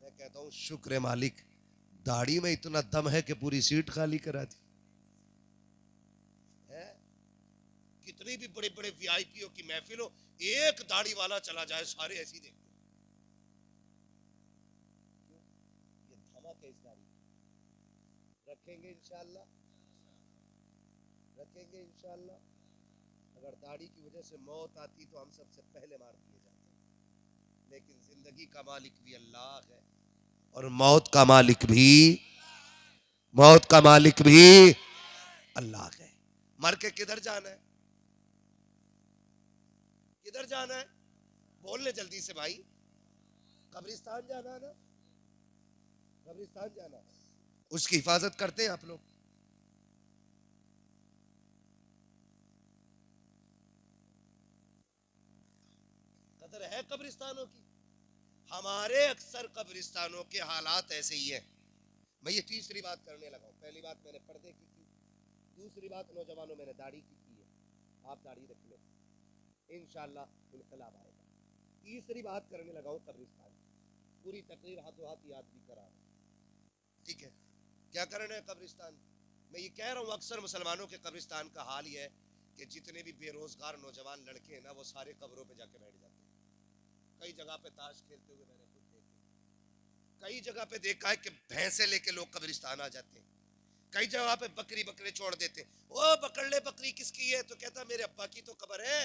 S1: मैं कहता हूं शुक्र है मालिक, दाढ़ी में इतना दम है कि पूरी सीट खाली करा दी है। कितनी भी बड़े बड़े वीआईपीओ की महफिल हो, एक दाढ़ी वाला चला जाए, सारे ऐसी देखते हैं। ये धमक है इस दाढ़ी। रखेंगे इंशाअल्लाह, रखेंगे इंशाअल्लाह। अगर दाढ़ी की वजह से मौत आती तो हम सबसे पहले मार दिए जाते, लेकिन जिंदगी का मालिक भी अल्लाह है और मौत का मालिक भी अल्लाह है। मर के किधर जाना है? किधर जाना है? बोल ले जल्दी से भाई। कब्रिस्तान जाना है ना, कब्रिस्तान जाना है। उसकी हिफाजत करते हैं आप लोग? कदर है कब्रिस्तानों की? हमारे अक्सर कब्रिस्तानों के हालात ऐसे ही है। मैं ये तीसरी बात करने लगा हूं। पहली बात मैंने पर्दे की, दूसरी बात नौजवानों मैंने दाढ़ी की है। आप दाढ़ी रख लो, इंशाअल्लाह इनकलाब आएगा। तीसरी बात करने लगा हूं कब्रिस्तान। पूरी तकरीर हाथों हाथ याद भी करा, ठीक है? क्या करना है कब्रिस्तान? मैं ये कह रहा हूं अक्सर मुसलमानों के कब्रिस्तान का हाल ही है कि जितने भी बेरोजगार नौजवान लड़के हैं ना, वो सारे कब्रों पे जाके बैठ जाते हैं। कई जगह पे ताश खेलते हुए मैंने खुद देखे, कई जगह पे देखा है कि भैंसे लेके लोग कब्रिस्तान आ जाते हैं, कई जगह पे बकरी बकरे छोड़ देते हैं। ओ पकड़ ले, बकरी किसकी है? तो कहता मेरे अब्बा की तो कब्र है।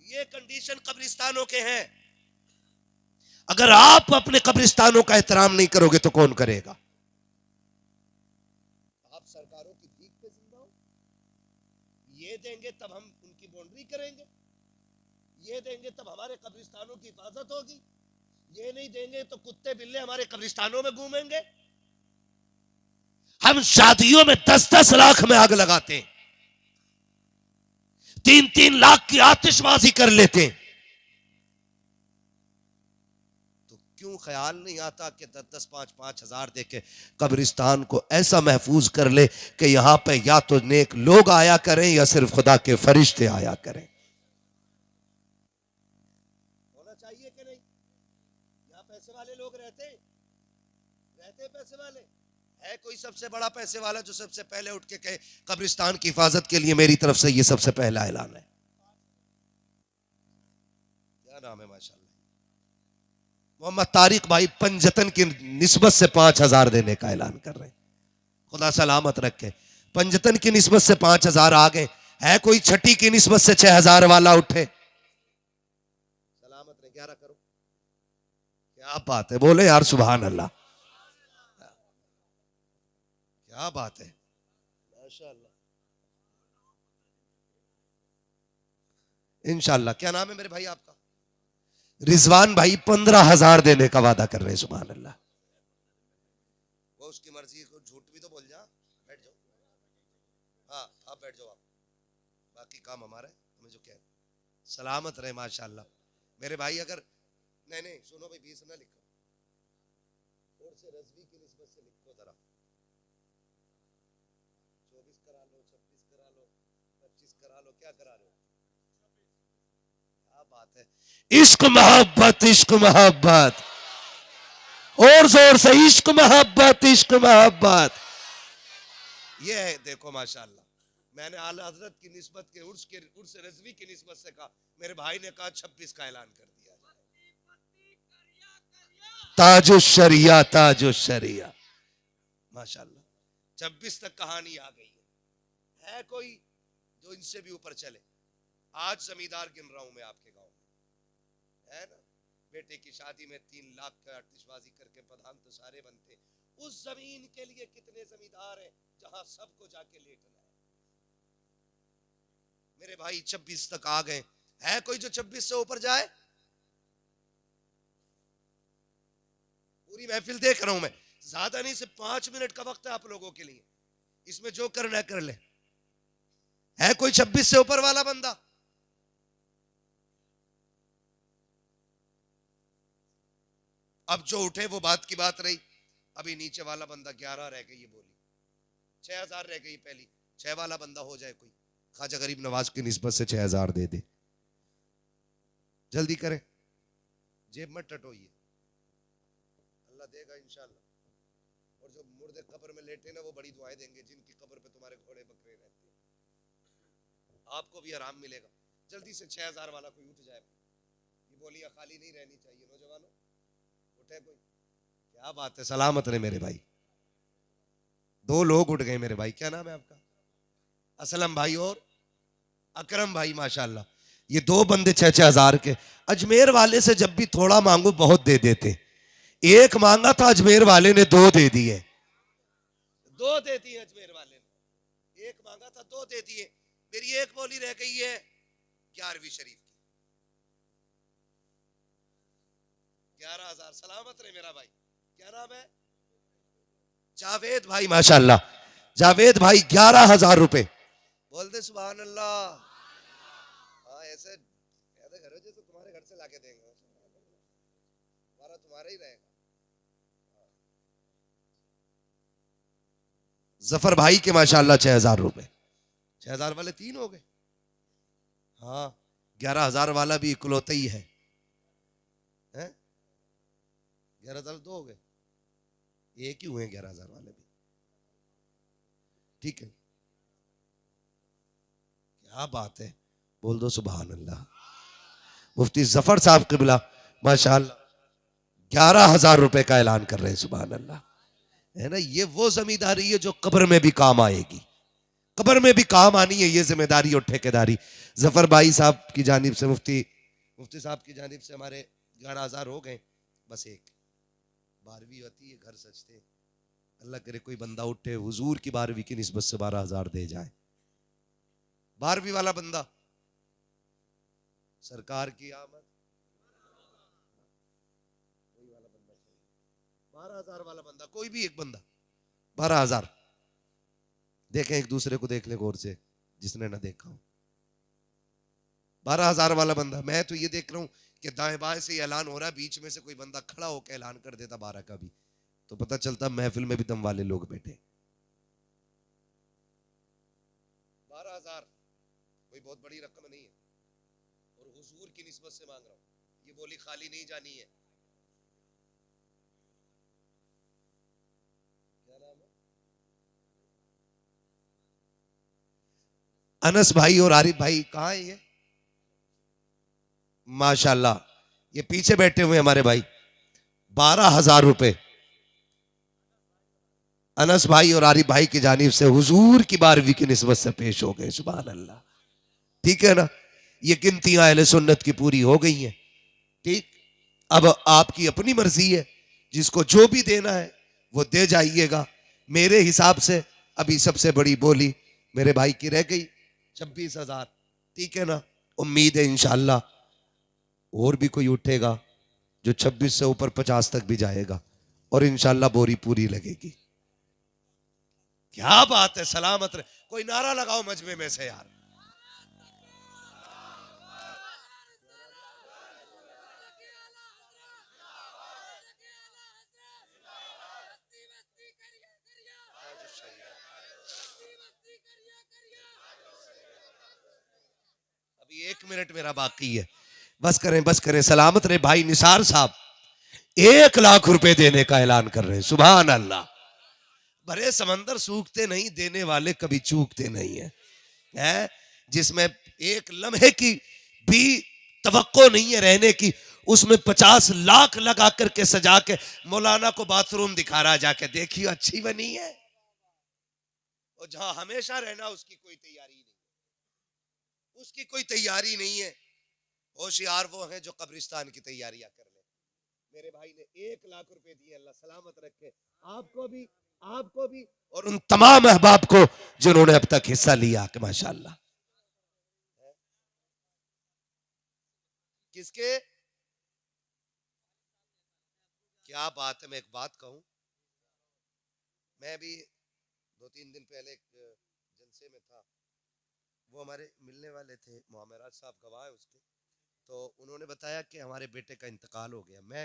S1: ये कंडीशन कब्रिस्तानों के हैं। अगर आप अपने कब्रिस्तानों का एहतराम नहीं करोगे तो कौन करेगा? आप सरकारों की भीख पे जिंदा हो। ये देंगे तब हम उनकी बाउंड्री करेंगे, ये देंगे तब हमारे कब्रिस्तानों की हिफाजत होगी, ये नहीं देंगे तो कुत्ते बिल्ले हमारे कब्रिस्तानों में घूमेंगे। हम शादियों में 10-10 लाख में आग लगाते हैं, 3-3 लाख की आतिशबाजी कर लेते हैं, तो क्यों ख्याल नहीं आता कि 10-10, 5-5 हजार देके कब्रिस्तान को ऐसा महफूज कर ले कि यहां पे या तो नेक लोग आया करें या सिर्फ खुदा के फरिश्ते आया करें। होना चाहिए कि नहीं? यहां पैसे वाले लोग रहते पैसे वाले है। कोई सबसे बड़ा पैसे वाला जो सबसे पहले उठ के कहे कब्रिस्तान की हिफाजत के लिए मेरी तरफ से ये सबसे पहला ऐलान है? क्या नाम है? माशाल्लाह मोहम्मद तारिक भाई पंजतन की निस्बत से 5,000 देने का ऐलान कर रहे हैं। खुदा सलामत रखे। पंजतन की निस्बत से 5,000 आ गए। है कोई छठी की निस्बत से 6,000 वाला उठे? सलामत रहे। 11 करो। क्या बात है, बोले यार सुभान अल्लाह। क्या बात है, माशाअल्लाह। इंशाअल्लाह। क्या नाम है मेरे भाई आपका? रिजवान भाई 15,000 देने का वादा कर रहे हैं। सुभान अल्लाह। वो उसकी मर्जी, को झूठ भी तो बोल जा। बैठ जाओ। हाँ आप बैठ जाओ, आप बाकी काम हमारा है, हमें जो कह सलामत रहे। माशाअल्लाह मेरे भाई। अगर नहीं सुनो भाई, 20 ना लिखो, और से रजवी की निस्बत से लिखो जरा। 24 करा लो, 26 करा लो, 25 करा लो। क्या करा रहे हो? क्या बात है। इश्क मोहब्बत, इश्क मोहब्बत, और जोर से इश्क मोहब्बत, इश्क मोहब्बत। ये है देखो माशाअल्लाह। मैंने आला हजरत की निस्बत के उर्स रजवी की निस्बत से कहा, मेरे भाई ने कहा 26 का ऐलान कर दिया। ताजो शरिया, ताजो शरिया। माशाअल्लाह 26 तक कहानी आ गई है कोई जो इनसे भी ऊपर चले? आज जमींदार गिन रहा हूं मैं आपके गांव में, है ना? बेटे की शादी में 3 लाख का आतिशबाजी करके प्रधान तो सारे बनते। उस जमीन के लिए कितने जमींदार हैं जहां सबको जाके लेटना है। मेरे भाई 26 तक आ गए। है कोई जो 26 से ऊपर जाए? पूरी महफिल देख रहा हूं मैं, ज्यादा नहीं, सिर्फ 5 मिनट का वक्त है आप लोगों के लिए, इसमें जो करना है कर ले। है कोई 26 से ऊपर वाला बंदा? अब जो उठे वो बात की बात रही। अभी नीचे वाला बंदा 11 रह गई, ये बोली 6000 रह गई पहली, 6 वाला बंदा हो जाए कोई, ख्वाजा गरीब नवाज की निस्बत से 6000 दे दे, जल्दी करें, जेब मत टटोइए, अल्लाह देगा इंशाल्लाह। और जो मुर्दे कब्र में लेटे ना वो बड़ी दुआएं देंगे, जिनकी कब्र पे तुम्हारे घोड़े बकरे रहते हैं, आपको भी आराम मिलेगा। जल्दी से 6000 वाला कोई उठ जाए, ये बोलियां खाली नहीं रहनी चाहिए। नौजवानों उठे कोई, क्या बात है, सलामत रहे मेरे भाई। 2 लोग उठ गए मेरे भाई, क्या नाम है आपका? असलम भाई और अकरम भाई, माशाल्लाह। ये 2 बंदे 6-6 हजार के। अजमेर वाले से जब भी थोड़ा मांगू बहुत दे देते, एक मांगा था अजमेर वाले ने 2 दे दिए, 2 दे दिए अजमेर वाले ने, एक मांगा था 2 दे दिए। मेरी एक बोली रह गई है 11वीं शरीफ की, 11,000। सलामत रहे मेरा भाई, क्या नाम है? जावेद भाई, माशाल्लाह। जावेद भाई 11,000 रुपए, बोल दे सुभान अल्लाह। हाँ, ऐसे घर जैसे तुम्हारे घर से लाके देंगे, हमारा तुम्हारा ही रहेगा। जफर भाई के माशाल्लाह 6,000 रुपए, 6,000 वाले 3 हो गए। हाँ, 11,000 वाला भी इकलौता ही है, 11,000 2 हो गए, एक ही हुए 11,000 वाले भी, ठीक है। क्या बात है, बोल दो सुभान अल्लाह। मुफ्ती जफर साहब क़िबला माशाल्लाह 11,000 रुपए का ऐलान कर रहे हैं, सुभान अल्लाह। है ना, ये वो जमींदारी है जो कब्र में भी काम आएगी, कब्र में भी काम आनी है ये जिम्मेदारी और ठेकेदारी। जफर भाई साहब की जानिब से, मुफ्ती साहब की जानिब से हमारे 11,000 हो गए। बस एक 12वीं होती है, घर सजते, अल्लाह करे कोई बंदा उठे हुजूर की 12वीं की निस्बत से 12,000 दे जाए। 12वीं वाला बंदा, सरकार की आमद, कोई वाला बंदा, 12,000 वाला बंदा, कोई भी एक बंदा 12,000। देखें, एक दूसरे को देख ले गौर से, जिसने ना देखा हो। 12,000 वाला बंदा। मैं तो ये देख रहा हूं कि दाएं बाएं से ऐलान हो रहा है, बीच में से कोई बंदा खड़ा होकर ऐलान कर देता 12 का भी, तो पता चलता महफिल में भी दम वाले लोग बैठे। 12,000 कोई बहुत बड़ी रकम नहीं है, और हुजूर की निस्बत से मांग रहा हूं, ये बोली खाली नहीं जानी है। क्या नाम है? अनस भाई और आरिफ भाई, कहां है ये? माशाल्लाह, ये पीछे बैठे हुए हमारे भाई, 12,000 रुपए अनस भाई और आरिफ भाई की जानिब से हुजूर की 12वीं की निस्बत से पेश हो गए, सुभान अल्लाह। ठीक है ना, ये गिनतियां अहले सुन्नत की पूरी हो गई हैं। ठीक, अब आपकी अपनी मर्जी है, जिसको जो भी देना है वो दे जाइएगा। मेरे हिसाब से अभी सबसे बड़ी बोली मेरे भाई की रह गई 26,000। ठीक है ना, उम्मीद है इंशाअल्लाह और भी कोई उठेगा जो 26 से ऊपर 50 तक भी जाएगा, और इंशाअल्लाह बोरी पूरी लगेगी। क्या बात है, सलामत रहे। कोई नारा लगाओ मजमे में से यार। अभी 1 मिनट मेरा बाकी है, बस करें बस करें। सलामत रहे भाई निसार साहब 1 लाख रुपए देने का ऐलान कर रहे हैं, सुभान अल्लाह। भरे समंदर सूखते नहीं, देने वाले कभी चूकते नहीं है, जिसमें एक लम्हे की भी तवक्को नहीं है रहने की, उसमें 50 लाख लगा करके सजा के मौलाना को बाथरूम दिखा रहा, जाके देखिए अच्छी बनी है। और जहां हमेशा रहना उसकी कोई तैयारी नहीं, उसकी कोई तैयारी नहीं है। होशियार वो हैं जो कब्रिस्तान की तैयारियां कर ले। मेरे भाई ने 1 लाख रुपए दिए, अल्लाह सलामत रखे आपको भी और उन तमाम अहबाब को जिन्होंने अब तक हिस्सा लिया कि माशाअल्लाह। किसके क्या बात है। मैं एक बात कहूं, मैं भी 2-3 दिन पहले एक जलसे में था, वो हमारे मिलने वाले थे, मोहम्मद साहब गवाह है उसके, तो उन्होंने बताया कि हमारे बेटे का इंतकाल हो गया। मैं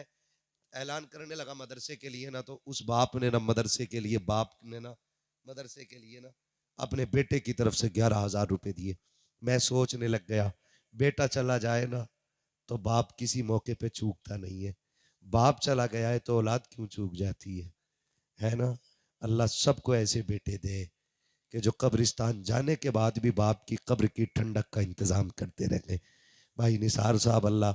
S1: ऐलान करने लगा मदरसे के लिए ना, तो उस बाप ने ना मदरसे के लिए, बाप ने ना मदरसे के लिए ना अपने बेटे की तरफ से 11,000 रुपए दिए। मैं सोचने लग गया, बेटा चला जाए ना तो बाप किसी मौके पे चूकता नहीं है, बाप चला गया है तो औलाद क्यों चूक जाती है ना। अल्लाह सबको ऐसे बेटे दे कि जो कब्रिस्तान जाने के बाद भी बाप की कब्र की ठंडक का इंतजाम करते रहे। भाई निसार साहब, अल्लाह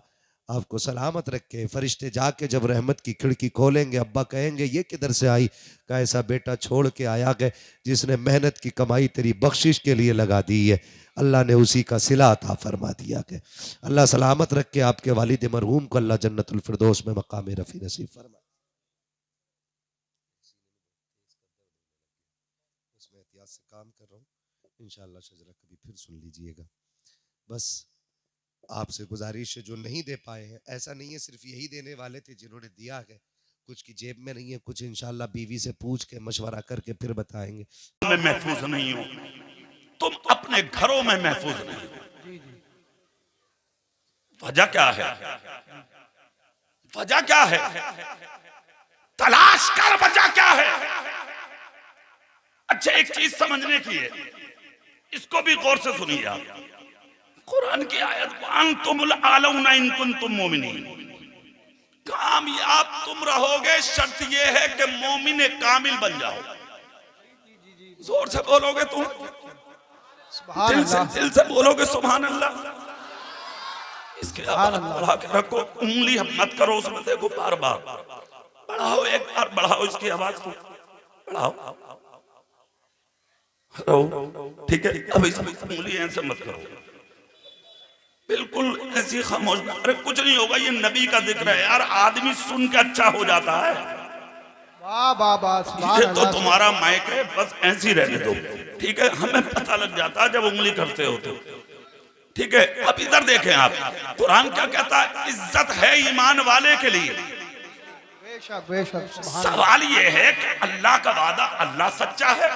S1: आपको सलामत रखे। फरिश्ते जाके जब रहमत की खिड़की खोलेंगे, अब्बा कहेंगे ये किधर से आई, का ऐसा बेटा छोड़ के आया गया जिसने मेहनत की कमाई तेरी बख्शिश के लिए लगा दी है, अल्लाह ने उसी का सिला अता फरमा दिया गया। अल्लाह सलामत रखे आपके वालिद मरहूम को, अल्लाह जन्नतुल फिरदौस में मकाम रफ़ी नसीब फरमा। उसमें एहतियात से काम कर रहा हूँ, इंशाअल्लाह शजरा कभी फिर सुन लीजिएगा। बस आपसे गुजारिश है, जो नहीं दे पाए हैं, ऐसा नहीं है सिर्फ यही देने वाले थे जिन्होंने दिया है, कुछ की जेब में नहीं है, कुछ इंशाअल्लाह बीवी से पूछ के मशवरा करके फिर बताएंगे।
S5: मैं महफूज नहीं हूं, तुम अपने घरों में महफूज नहीं हो। वजह क्या है? वजह क्या है? तलाश कर वजह क्या है। अच्छा, एक चीज समझने की है, इसको भी गौर से सुनिए आप। कुरान की आयत, अंतुमुल आलौना इन कुंतुम मोमिनीन, कामयाब तुम रहोगे, शर्त यह है कि मोमिन कामिल बन जाओ। जोर से बोलोगे तुम, दिल से बोलोगे सुभान अल्लाह। इसके बढ़ा के रखो, उंगली हम मत करो उसमें, देखो बार बार बढ़ाओ, एक बार बढ़ाओ इसकी आवाज को, बढ़ाओ, ठीक है। अब इसमें उंगली ऐसे मत करो, बिल्कुल ऐसी खामोश। अरे कुछ नहीं होगा, ये नबी का जिक्र है यार, आदमी सुन के अच्छा हो जाता है। ये तो तुम्हारा माइक है, बस ऐसी रहने दो, ठीक है। हमें पता लग जाता है जब उंगली करते होते, ठीक है। अब इधर देखें आप, कुरान क्या कहता है, इज्जत है ईमान वाले के लिए। सवाल ये है कि अल्लाह का वादा, अल्लाह सच्चा है,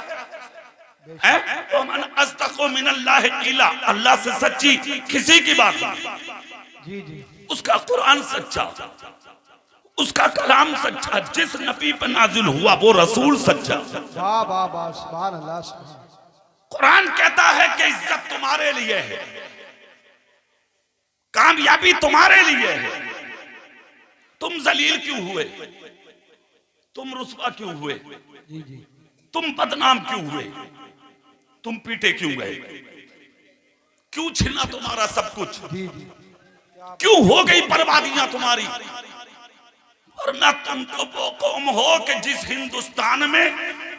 S5: अल्लाह से सच्ची किसी की बात नहीं। उसका कुरान सच्चा, उसका कलाम सच्चा, जिस नबी पर नाजिल हुआ वो रसूल सच्चा। कुरान कहता है कि इज्जत तुम्हारे लिए है, कामयाबी तुम्हारे लिए है। तुम जलील क्यों हुए, तुम रुस्वा क्यों हुए, तुम बदनाम क्यों हुए, तुम पीटे क्यों गए, क्यों छिना तुम्हारा सब कुछ, क्यों हो गई बर्बादियां तुम्हारी। वरना तुम तो वो कौम हो कि जिस हिंदुस्तान में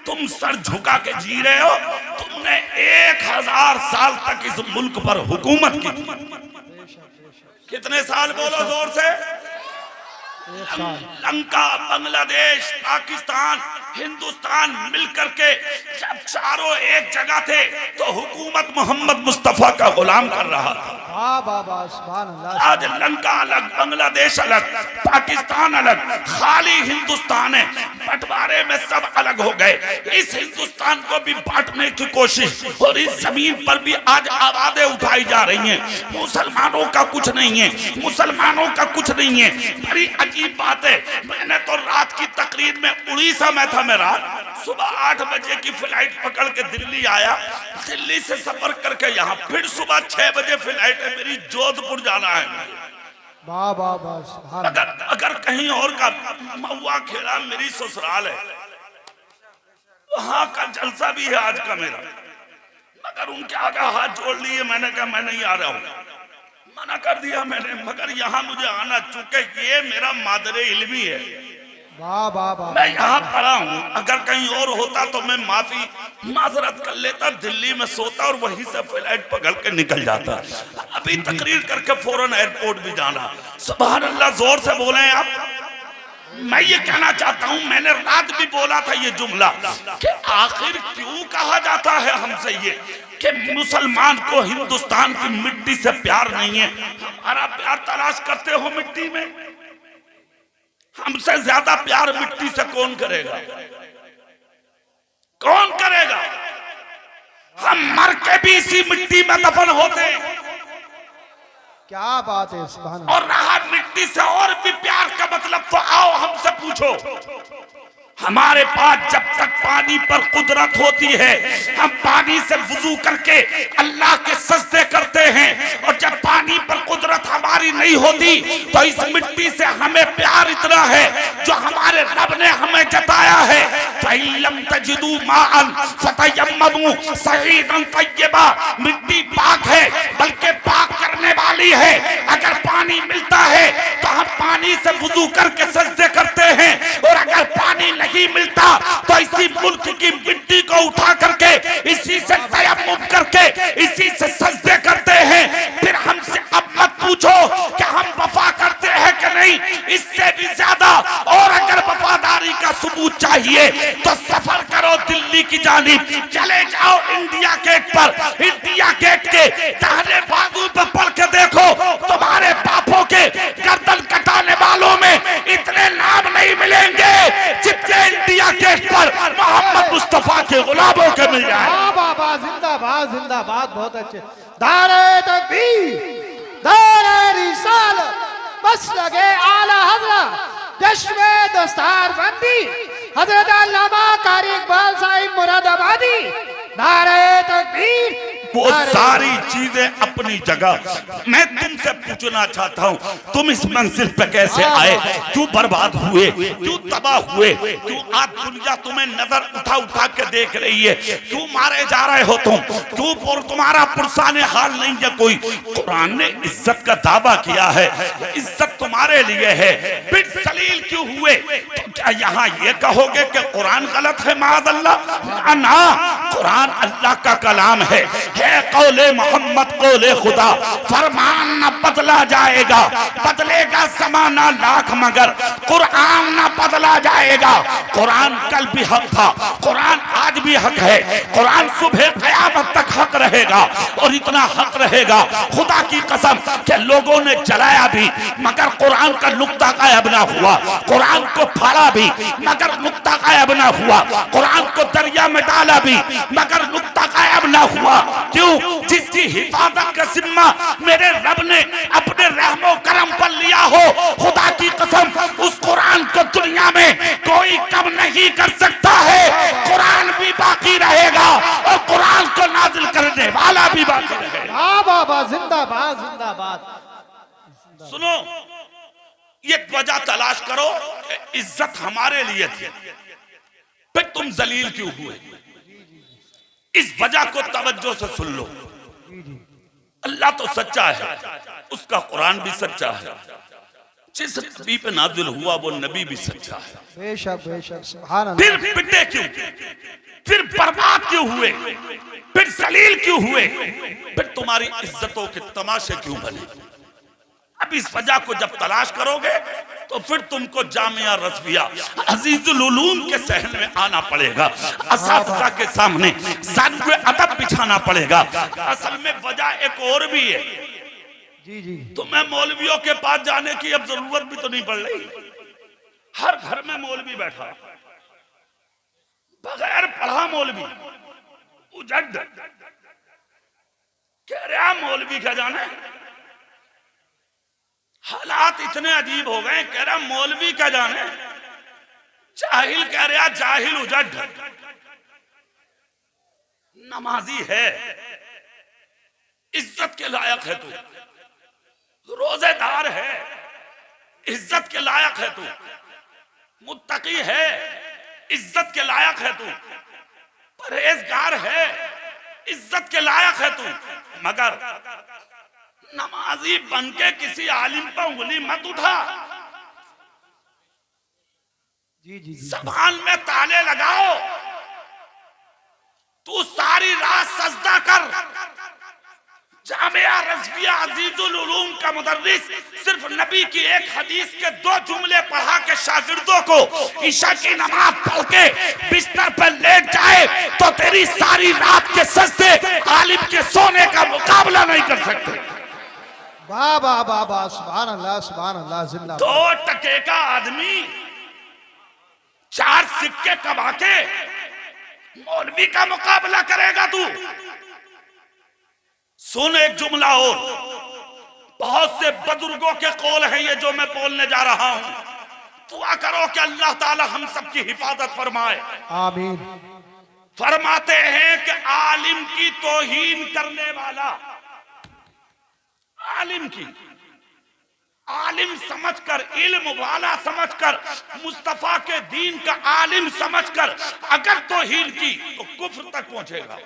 S5: तुम सर झुका के जी रहे हो, तुमने 1000 साल तक इस मुल्क पर हुकूमत की थी। कितने साल बोलो जोर से? लंका, बांग्लादेश, पाकिस्तान, हिंदुस्तान मिलकर के जब चारों एक जगह थे तो हुकूमत मोहम्मद मुस्तफा का गुलाम कर रहा था। आज लंका अलग, बांग्लादेश अलग, पाकिस्तान अलग, खाली हिंदुस्तान है, बंटवारे में सब अलग हो गए। इस हिंदुस्तान को भी बांटने की कोशिश, और इस जमीन पर भी आज आवाजें उठाई जा रही हैं, मुसलमानों का कुछ नहीं है, मुसलमानों का कुछ नहीं है। बड़ी अजीब बात है, मैंने तो रात की तकरीर में उड़ीसा में था, मेरा सुबह 8 बजे की फ्लाइट पकड़ के दिल्ली आया, दिल्ली से सफर करके यहाँ, फिर सुबह 6 बजे फ्लाइट है मेरी, जोधपुर जाना है। अगर कहीं और का, महुआ खेड़ा मेरी ससुराल है, वहां का जलसा भी है आज का मेरा, मगर उनके आगे हाथ जोड़ लिए, मैंने कहा मैं नहीं आ रहा हूँ, मना कर दिया मैंने। मगर यहाँ मुझे आना, चूंकि ये मेरा मादरे इल्मी है, मैं यहाँ पढ़ा हूँ। अगर कहीं और होता तो मैं माजरत कर लेता, दिल्ली में सोता और वहीं से फ्लाइट पकड़ के निकल जाता। अभी तकरीर करके फौरन एयरपोर्ट भी जाना। सुभान अल्लाह, जोर से बोले आप। मैं ये कहना चाहता हूँ, मैंने रात भी बोला था ये जुमला कि आखिर क्यों कहा जाता है हमसे ये कि मुसलमान को हिंदुस्तान की मिट्टी से प्यार नहीं है। हमारा प्यार तलाश करते हो मिट्टी में, हमसे ज्यादा प्यार मिट्टी से कौन करेगा? कौन करेगा? हम मर के भी इसी मिट्टी में दफन होते हैं।
S4: क्या बात है, सुभान अल्लाह।
S5: और रहा मिट्टी से और भी प्यार का मतलब, तो आओ हमसे पूछो। हमारे पास जब तक पानी पर कुदरत होती है, हम पानी से वुजू करके अल्लाह के सजदे करते हैं, और जब पानी पर कुदरत हमारी नहीं होती तो इस मिट्टी से हमें प्यार इतना है जो हमारे रब ने हमें जताया है। फइल्लम तजिदू माअन फतयम्ममू सईदन तय्यबा, मिट्टी पाक है बल्कि पाक करने वाली है। अगर पानी मिलता है तो हम पानी से वुजू करके सजदे करते हैं, और अगर पानी नहीं मिलता तो इसी मुल्क की मिट्टी को उठा करके इसी से तयम्मुम करके इसी से सजदे करते हैं। फिर हमसे अब मत पूछो कि हम वफा करते हैं कि नहीं, इससे भी ज्यादा और अगर वफादारी का सबूत चाहिए तो सफर करो दिल्ली की जानिब, चले जाओ इंडिया गेट पर। इंडिया गेट के दाहिने बाजू पर पढ़ के देखो, तुम्हारे बापों के गर्दन कटाने वालों में इतने नाम नहीं मिलेंगे जितने इंडिया गेट पर मोहम्मद मुस्तफा के गुलामों के मिल जाए।
S4: बाबा जिंदाबाद जिंदाबाद, बहुत अच्छे। नारे तकबीर, नारे रिसालत, मसलके आला हज़रत, जश्न दस्तारबंदी, हज़रत अल्लामा कारी इकबाल साहिब मुरादाबादी। नारे तकबीर।
S5: वो सारी चीजें अपनी जगह। मैं तुमसे पूछना चाहता हूँ, तुम इस मंजिल पे कैसे आए? क्यों बर्बाद हुए? क्यों तबाह हुए? क्यों आज दुनिया तुम्हें नजर उठा उठा के देख रही है? क्यों मारे जा रहे हो तुम? क्यों तुम्हारा पुरसाने हाल नहीं है कोई? कुरान ने इज्जत का दावा किया है, इज्जत तुम्हारे लिए है। फिर सलील क्यों हुए? तो क्या यहाँ ये कहोगे कि कुरान गलत है? माअज़ल्लाह ना, कुरान अल्लाह का कलाम है कौले मोहम्मद कौले खुदा। फरमान न बदला जाएगा, बदलेगा ज़माना लाख मगर कुरान न बदला जाएगा। कुरान कल भी हक था, कुरान आज भी हक है, कुरान सुबह क़यामत तक हक रहेगा। और इतना हक रहेगा खुदा की कसम कि लोगों ने जलाया भी मगर कुरान का नुक्ता गायब ना हुआ, कुरान को फाड़ा भी मगर नुक्ता गायब ना हुआ, कुरान को दरिया में डाला भी मगर नुक्ता गायब ना हुआ। क्यों? जिसकी हिफाजत का जिम्मा मेरे रब ने अपने रहमो करम पर लिया हो, खुदा की कसम उस कुरान को दुनिया में कोई कम नहीं कर सकता है। कुरान भी बाकी रहेगा और कुरान को नाजिल करने वाला भी बाकी रहेगा।
S4: बाबा जिंदाबाद जिंदाबाद।
S5: सुनो, ये वजह तलाश करो कि इज्जत हमारे लिए थी, फिर तुम जलील क्यों हुए? इस वजह को तवज्जो से सुन लो। अल्लाह तो सच्चा है, उसका कुरान भी सच्चा है, जिस नबी पे नाजिल हुआ वो नबी भी सच्चा है।
S4: बेशक बेशक, सुभान अल्लाह।
S5: फिर पिटे क्यों? फिर बर्बाद क्यों हुए? फिर जलील क्यों हुए? फिर तुम्हारी इज्जतों के तमाशे क्यों बने? अब इस वजह को जब तलाश करोगे तो फिर तुमको जामिया रज़विया अजीजुल उलूम के सहन में आना पड़ेगा, असातिज़ा के सामने ज़ानुए अदब बिछाना पड़ेगा। असल में वजह एक और भी है।
S4: जी जी,
S5: तुम्हें मौलवियों के पास जाने की अब जरूरत भी तो नहीं पड़ रही। हर घर में मौलवी बैठा, बगैर पढ़ा मौलवी, उजड कह रहा मौलवी क्या जाने। हालात इतने अजीब हो गए, कह रहा मौलवी क्या जाने। जाहिल कह रहा जाहिल उजड। नमाजी है, इज्जत के लायक है तू, रोजेदार है, इज्जत के लायक है तू, मुत्तकी है, इज्जत के लायक है तू, परहेजगार है, इज्जत के लायक है तू, मगर नमाजी बनके किसी आलिम पर उंगली मत उठा।
S4: जी जी,
S5: ज़बान में ताले लगाओ, तू सारी रात सजदा कर। जामिया रज़विया अजीजुल उलूम का मुदर्रिस सिर्फ नबी की एक हदीस के 2 जुमले पढ़ा के शागिर्दों को ईशा की नमाज पढ़ के बिस्तर पर लेट जाए तो तेरी सारी रात के सजदे आलिम के सोने का मुकाबला नहीं कर सकते।
S4: वाह वाह वाह वाह, सुभान अल्लाह जिंदाबाद।
S5: 2 टके का आदमी 4 सिक्के कमा के मौलवी का मुकाबला करेगा तू? सुन एक जुमला और, बहुत से बुजुर्गों के कौल है ये जो मैं बोलने जा रहा हूं। दुआ करो कि अल्लाह ताला हम सबकी हिफाजत फरमाए,
S4: आमीन।
S5: फरमाते हैं कि आलिम की तौहीन करने वाला, आलिम की, आलिम समझकर, इल्म वाला समझकर, मुस्तफा के दीन का आलिम समझकर अगर तौहीन की तो कुफ्र तक पहुंचेगा।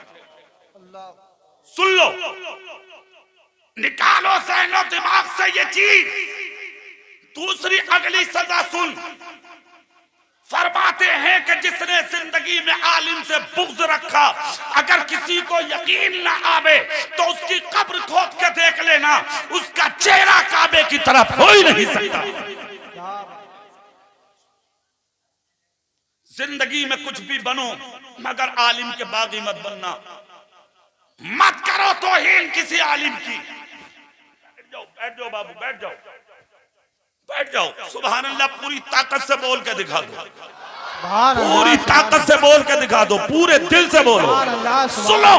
S5: सुन लो, निकालो सहनो दिमाग से ये चीज। दूसरी अगली सजा सुन, फरमाते हैं कि जिसने जिंदगी में आलिम से बुग़्ज़ रखा, अगर किसी को यकीन ना आवे तो उसकी कब्र खोद के देख लेना, उसका चेहरा काबे की तरफ हो ही नहीं सकता। जिंदगी में कुछ भी बनो मगर आलिम के बागी मत बनना। मत करो तौहीन किसी आलिम की। बैठ जाओ बाबू, बैठ जाओ, बैठ जाओ। सुभान अल्लाह, पूरी ताकत से बोल के दिखा दो, पूरी ताकत से बोल के दिखा दो, पूरे दिल से बोलो। सुनो,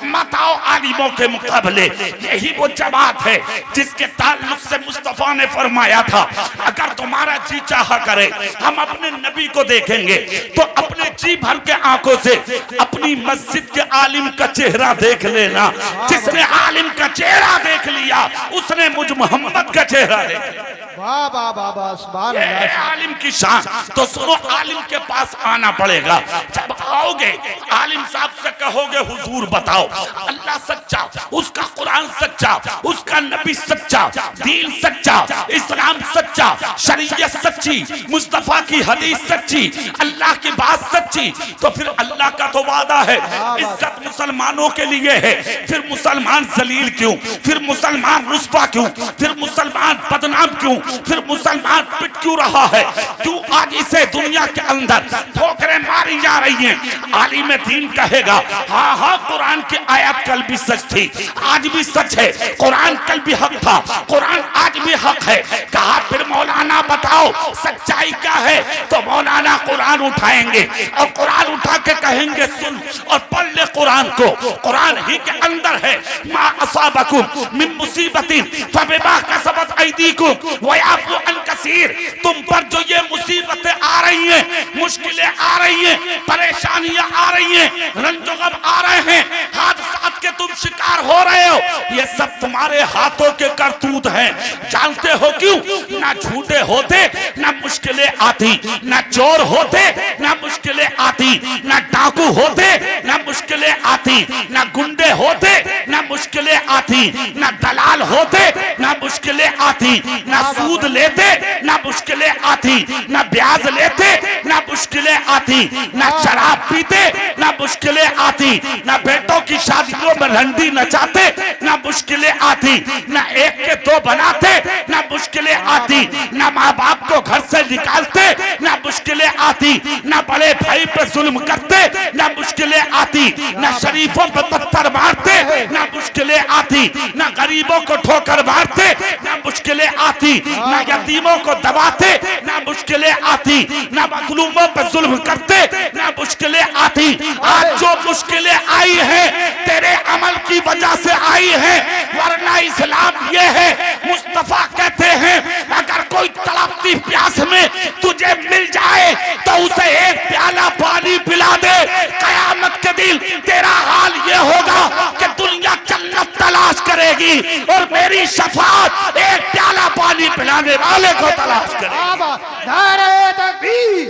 S5: मत आओ आलिमों के मुकाबले। यही वो जमात है जिसके ताल्लुक से मुस्तफा ने फरमाया था, अगर तुम्हारा जी चाहा करे हम अपने नबी को देखेंगे तो अपने जी भर के आंखों से अपनी मस्जिद के आलिम का चेहरा देख लेना। जिसने आलिम का चेहरा देख लिया उसने मुझ मोहम्मद का चेहरा देख लिया।
S4: वाह वाह वाह वाह, सुभान अल्लाह।
S5: आलिम की शान। तो सुनो, आलिम के पास आना पड़ेगा। जब आओगे आलिम साहब से कहोगे हुजूर बताओ अल्लाह सच्चा, उसका कुरान सच्चा, उसका नबी सच्चा, दीन सच्चा, इस्लाम सच्चा, शरीयत सच्ची, मुस्तफा की हदीस सच्ची, अल्लाह की बात सच्ची, तो फिर अल्लाह का तो वादा है इज्जत मुसलमानों के लिए है। फिर मुसलमान जलील क्यों? फिर मुसलमान रुस्वा क्यों? फिर मुसलमान बदनाम क्यों? फिर मुसलमान पिट क्यों रहा है? क्यों आज इसे दुनिया के अंदर ठोकरें मारी जा रही हैं? आलिम दीन कहेगा हाँ हाँ, कुरान की आयत कल भी सच थी, आज भी सच है। कुरान कल भी हक था, कुरान आज भी हक है। कहा फिर मौलाना बताओ सच्चाई क्या है? तो मौलाना कुरान उठाएंगे और कुरान उठा के कहेंगे सुन और पढ़ ले कुरान को। कुरान ही के अंदर है मा असाबकुम मिन मुसीबतिन फबिमा कसबत अयदीकुम व याफू अन कसीर। तुम पर जो ये मुसीबतें आ रही हैं, मुश्किलें आ रही हैं, परेशानियां आ रही हैं, रंजोगम आ रहे हैं, हादसात के तुम शिकार हो रहे हो, ये सब तुम्हारे हाथों के करतूत हैं। जानते हो क्यों? ना झूठे होते ना मुश्किलें आती, ना चोर होते ना मुश्किलें आती, ना डाकू होते ना मुश्किलें आती, ना गुंडे होते ना मुश्किलें आती, ना दलाल होते ना मुश्किलें आती, ना सूद लेते ना मुश्किलें आती, ना ब्याज लेते ना मुश्किलें आती, ना शराब पीते ना मुश्किलें आती, ना बेटों की शादियों में रंडी नचाते ना मुश्किलें आती, ना एक के दो बनाते ना मुश्किलें आती, ना माँ बाप को घर से निकालते ना मुश्किलें आती, ना बड़े भाई पे जुल्म करते ना मुश्किलें आती, ना शरीफों पे पत्थर मारते ना मुश्किलें आती, ना गरीबों को ठोकर मारते ना मुश्किलें आती, ना यतीमों को दबाते ना मुश्किलें आती, ना मजलूमों पर जुल्म करते ना मुश्किलें आती। आज जो मुश्किलें आई हैं तेरे अमल की वजह से आई हैं, वरना इस्लाम ये है, मुस्तफा कहते हैं अगर कोई तड़पती प्यास में तुझे मिल जाए तो उसे एक प्याला पानी पिला दे। कयामत के दिन तेरा हाल ये होगा कि दुनिया जन्नत तलाश करेगी और मेरी शफाअत एक प्याला पानी पिलाने वाले को तलाश करेगी।
S4: नारे तकबीर,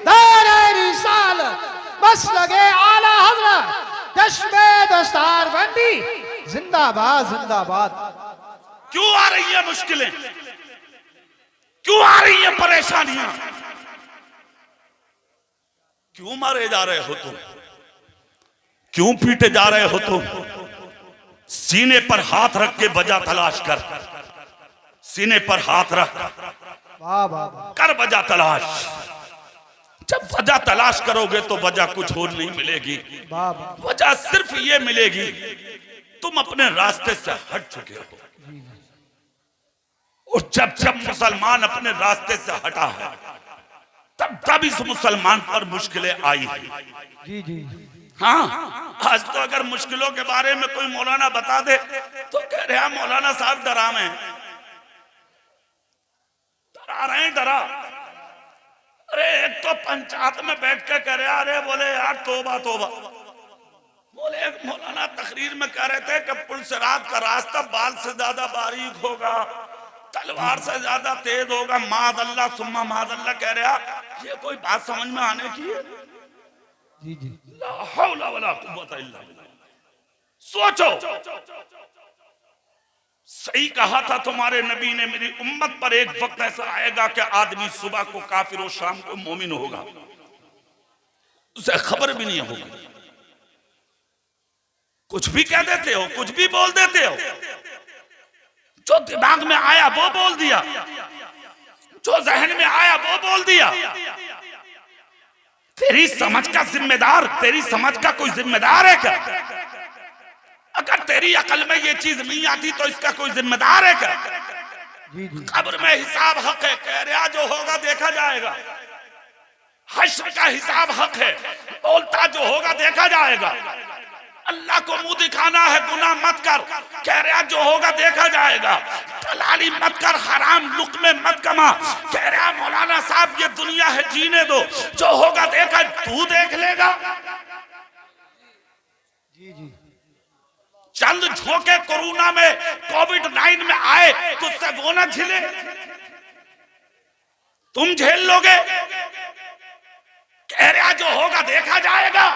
S4: नारे रिसालत, मसलके आला हज़रत, चश्मे दस्तार बंदी, जिंदाबाद जिंदाबाद।
S5: क्यों आ रही है मुश्किलें? क्यों आ रही है परेशानियां? क्यों मारे जा रहे हो तुम? क्यों पीटे जा रहे हो तुम? सीने पर हाथ रख के वजह तलाश कर, सीने पर हाथ रख कर वजह तलाश। जब वजह तलाश करोगे तो वजह कुछ और नहीं मिलेगी, वजह सिर्फ ये मिलेगी तुम अपने रास्ते से हट चुके हो। और जब जब मुसलमान अपने रास्ते से हटा है तब तब इस मुसलमान पर मुश्किलें आई है।
S2: जी जी
S5: हाँ, आज तो अगर मुश्किलों के बारे में कोई मौलाना बता दे तो कह रहे हैं मौलाना साहब डरावे हैं, डरा रहे हैं, डरा। अरे एक तो पंचायत में बैठ के कह रहे, अरे बोले यार तोबा तोबा। बोले एक मौलाना तकरीर में कह रहे थे कि पुलसिरात का रास्ता बाल से ज्यादा बारीक होगा, तलवार से ज्यादा तेज होगा। मादल्ला सुम्मा मादल्ला कह रहा, ये कोई बात समझ में आने की है?
S2: जी जी
S5: ला हौला वला कुव्वता इल्ला बिल्लाह। सोचो, सही कहा था तुम्हारे नबी ने, मेरी उम्मत पर एक वक्त ऐसा आएगा कि आदमी सुबह को काफिर और शाम को मोमिन होगा, उसे खबर भी नहीं होगी। कुछ भी कह देते हो, कुछ भी बोल देते हो, जो दिमाग में आया वो बोल दिया, जो जहन में आया वो बोल दिया। तेरी समझ का जिम्मेदार, तेरी समझ का कोई जिम्मेदार है क्या? अगर तेरी अकल में ये चीज नहीं आती तो इसका कोई जिम्मेदार है क्या? कब्र में हिसाब हक है, कह रहा जो होगा देखा जाएगा। हश्र का हिसाब हक है, बोलता जो होगा देखा जाएगा। अल्लाह को मुंह दिखाना है, गुनाह मत कर, कह रहा जो होगा देखा जाएगा। दलाली मत कर, हराम लुक्मे मत कमा, कह रहा मौलाना साहब ये दुनिया है जीने दो, जो होगा देखा तू देख लेगा।
S2: जी जी
S5: चंद झोंके कोरोना में कोविड-19 में आए, तुझसे वो ना झेले, तुम झेल लोगे? कह रहा जो होगा देखा जाएगा।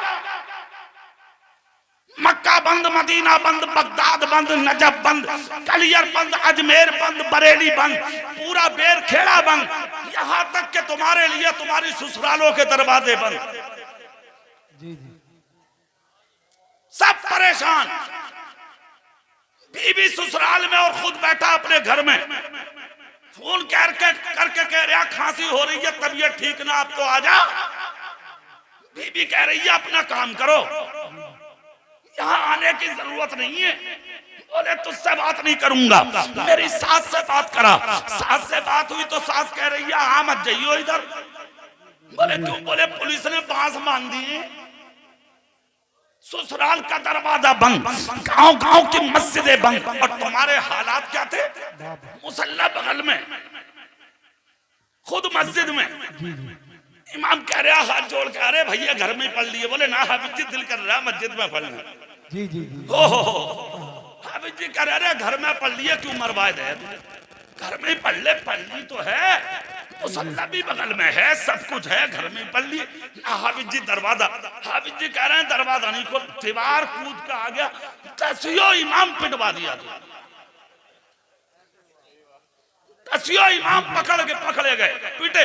S5: मक्का बंद, मदीना बंद, बगदाद बंद, नजफ बंद, कलियर बंद, अजमेर बंद, बरेली बंद, पूरा बेर खेड़ा बंद, यहां तक कि तुम्हारे लिए तुम्हारी ससुरालों के दरवाजे बंद।
S2: जी जी
S5: सब परेशान, बीवी ससुराल में और खुद बैठा अपने घर में, फोन करके कह रहा खांसी हो रही है, तबीयत ठीक ना, अब तो आ जा। बीवी कह रही है अपना काम करो, यहाँ आने की जरूरत नहीं है। बोले तुझसे बात नहीं करूंगा, मेरी सास से बात करा। सास से बात हुई तो सास कह रही है हाँ मत जाइयो इधर। बोले क्यों? बोले पुलिस ने बांस बांध दी, ससुराल का दरवाजा बंद, गांव गांव की मस्जिदें बंद, और तुम्हारे हालात क्या थे? मुसल्ला बगल में, खुद मस्जिद में। इमाम कह रहा हाथ जोड़ के, अरे भैया घर में पढ़ लिए। बोले ना हाफिज जी दिल कर रहा मस्जिद में पढ़ना।
S2: जी जी
S5: हो हाफिज जी कह रहे घर में पढ़ लिए, क्यों मरवाए दे? घर में ही पढ़ ले, पढ़नी तो है, मुसल्ला भी बगल में है, सब कुछ है, घर में ही पढ़ लिए। हाफिज जी दरवाजा, हाफिज जी कह रहे हैं दरवाजा नहीं खोल, दीवार कूद का आ गया, तसियो इमाम पिटवा दिया। तसियो इमाम पकड़े गए, पीटे।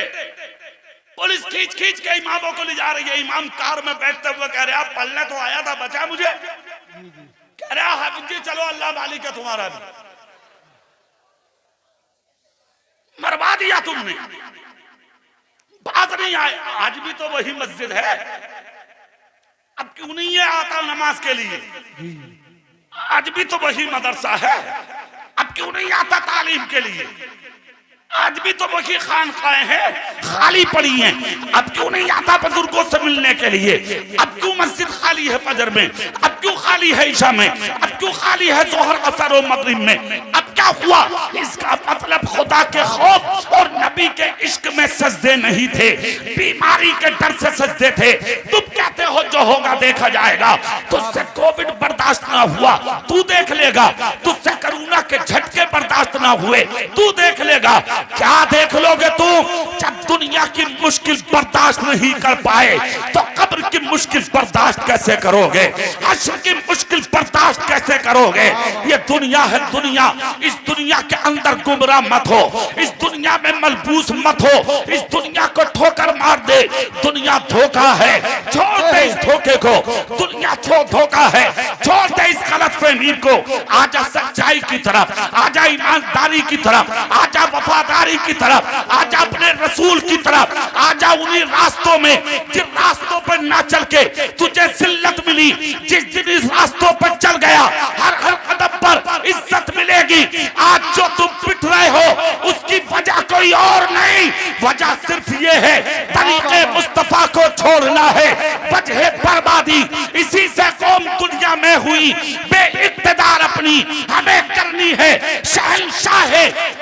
S5: पुलिस खींच खींच के इमामों को ले जा रही है। इमाम कार में बैठते हुए कह रहे पढ़ने तो आया था, बचा मुझे? कह रहा हाफिज जी चलो अल्लाह मालिक है तुम्हारा भी। मरवा दिया तुमने, बात नहीं आए। आज भी तो वही मस्जिद है, अब क्यों नहीं है आता नमाज के लिए? आज भी तो वही मदरसा है, अब क्यों नहीं आता तालीम के लिए? आज भी तो वही खानकाएं हैं, खाली पड़ी हैं, अब क्यों नहीं आता बुजुर्गों से मिलने के लिए? अब क्यों मस्जिद खाली है फजर में? अब क्यों खाली है ईशा में? अब क्यों खाली है जोहर असर और मगरिब में? अब क्या हुआ? इसका मतलब खुदा के खौफ और नबी के इश्क में सजदे नहीं थे, बीमारी के डर से सजदे थे। तुम कहते हो जो होगा देखा जाएगा, तुझसे कोविड बर्दाश्त ना हुआ, तू देख लेगा। तुझसे कोरोना के झटके बर्दाश्त ना हुए, तू देख लेगा। क्या देख लोगे तुम? जब दुनिया की मुश्किल बर्दाश्त नहीं कर पाए तो कब्र की मुश्किल बर्दाश्त कैसे करोगे? हश्र की मुश्किल बर्दाश्त कैसे करोगे? ये दुनिया है दुनिया, इस दुनिया के अंदर गुमराह मत हो, इस दुनिया में मलबूस मत हो, इस दुनिया को ठोकर मार दे। दुनिया धोखा है, छोड़ दे इस धोखे को। दुनिया धोखा है, छोड़ दे इस गलतफहमी को। आजा सच्चाई की तरफ, आजा ईमानदारी की तरफ, आजा वफादारी की तरफ, आजा अपने रसूल की तरफ, आजा उन्हीं रास्तों में जिन रास्तों पर ना चल के तुझे जिल्लत मिली। जिस दिन इस रास्तों पर चल गया, हर कदम पर इज्जत मिलेगी। आज जो तुम पिट रहे हो उस नहीं, वजह सिर्फ ये है तरीके मुस्तफा को छोड़ना है। वजह बर्बादी इसी से कौम दुनिया में हुई बेइक्तिदार अपनी हमें करनी है। शहंशाह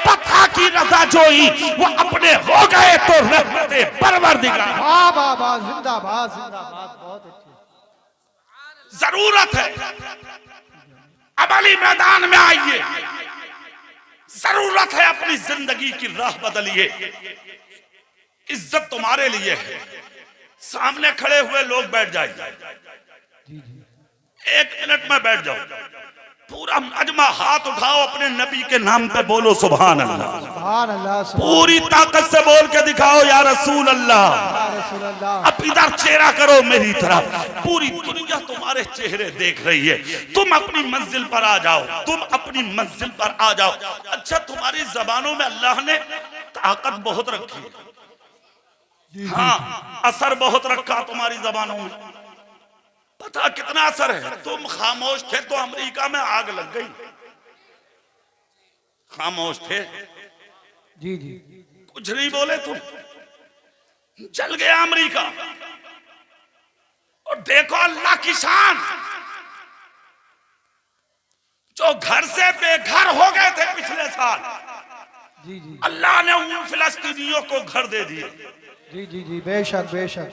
S5: पता की रजा जोई वो अपने हो गए तो रहमते परवरदिगार।
S2: वाह वाह वाह, जिंदाबाद जिंदाबाद, बहुत अच्छी।
S5: जरूरत है अमली मैदान में आइए, जरूरत है अपनी जिंदगी की राह बदलिए। इज्जत तुम्हारे लिए है। सामने खड़े हुए लोग बैठ जाइए, 1 मिनट में बैठ जाओ। पूरा मजमा हाथ उठाओ, अपने नबी के नाम पे बोलो सुभान अल्लाह।
S2: सुभान अल्लाह,
S5: पूरी ताकत से बोल के दिखाओ या रसूल अल्लाह।
S2: रसूल अल्लाह।
S5: अब इधर चेहरा करो मेरी तरफ, पूरी दुनिया तुम्हारे चेहरे देख रही है। तुम अपनी मंजिल पर आ जाओ, तुम अपनी मंजिल पर आ जाओ। अच्छा, तुम्हारी जबानों में अल्लाह ने ताकत बहुत रखी है। हाँ, असर बहुत रखा तुम्हारी जबानों में। पता कितना असर है। तुम खामोश थे तो अमेरिका में आग लग गई। खामोश थे,
S2: जी जी,
S5: कुछ नहीं बोले, तुम जल गया अमेरिका। और देखो अल्लाह की शान, जो घर से बेघर हो गए थे पिछले साल,
S2: जी जी,
S5: अल्लाह ने उन फिलिस्तीनियों को घर दे दिए।
S2: जी जी जी, बेशक बेशक।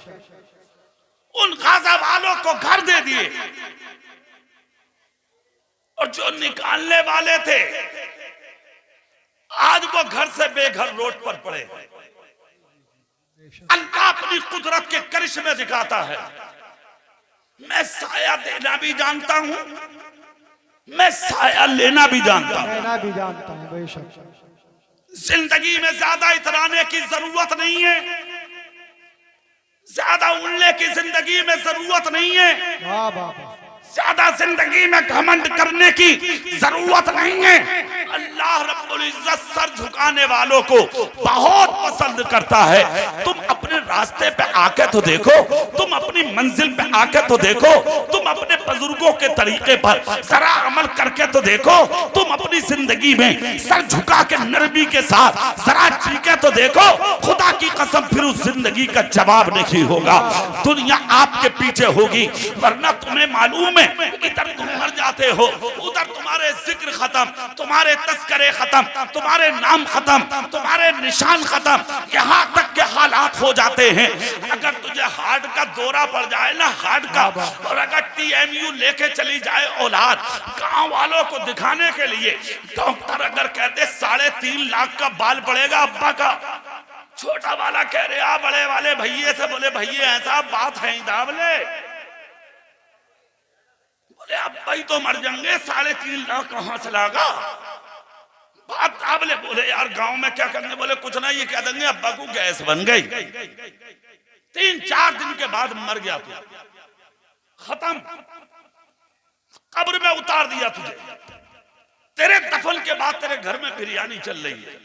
S5: उन गाजा वालों को घर दे दिए। और जो निकालने वाले थे आज वो घर से बेघर रोड पर पड़े। अल्लाह अपनी कुदरत के करिश्मे दिखाता है। मैं साया देना भी जानता हूं, मैं साया लेना भी जानता हूं।
S2: लेना भी जानता हूं, बेशक।
S5: जिंदगी में ज्यादा इतराने की जरूरत नहीं है, ज्यादा उड़ने की जिंदगी में जरूरत नहीं है,
S2: वाह वाह वाह,
S5: ज्यादा जिंदगी में घमंड करने की जरूरत नहीं है। अल्लाह रब्बुल इज्जत सर झुकाने वालों को बहुत पसंद करता है। तुम अपने रास्ते पे आके तो देखो, तुम अपनी मंजिल पे आके तो देखो, तुम अपने बुजुर्गों के तरीके पर जरा अमल करके तो देखो, तुम अपनी जिंदगी में सर झुका के नरमी के साथ जरा चीखे तो देखो। खुदा की कसम फिर उस जिंदगी का जवाब नहीं होगा। दुनिया आपके पीछे होगी, वरना तुम्हें मालूम है इधर तुम मर जाते हो, उधर तुम्हारे जिक्र खत्म, तुम्हारे तस्करे खत्म, तुम्हारे नाम खत्म, तुम्हारे निशान खत्म, यहाँ तक के हालात हो जाते हैं। अगर तुझे हार्ट का दौरा पड़ जाए ना, हार्ट का, और अगर TMU लेके चली जाए औलाद, गांव वालों को दिखाने के लिए डॉक्टर अगर कहते 3.5 लाख का बाल पड़ेगा अब्बा का, छोटा वाला कह रहे आ बड़े वाले भैये से, बोले भैये ऐसा बात है ही दावले, बोले अब्बा ही तो मर जाएंगे, 3.5 लाख कहां से लागा बात दावले। बोले यार गांव में क्या करेंगे, बोले कुछ नहीं, ये कह देंगे अब्बा को गैस बन गई। 3-4 दिन के बाद मर गया तू, खत्म, कब्र में उतार दिया तुझे। तेरे दफन के बाद तेरे घर में बिरयानी चल रही है,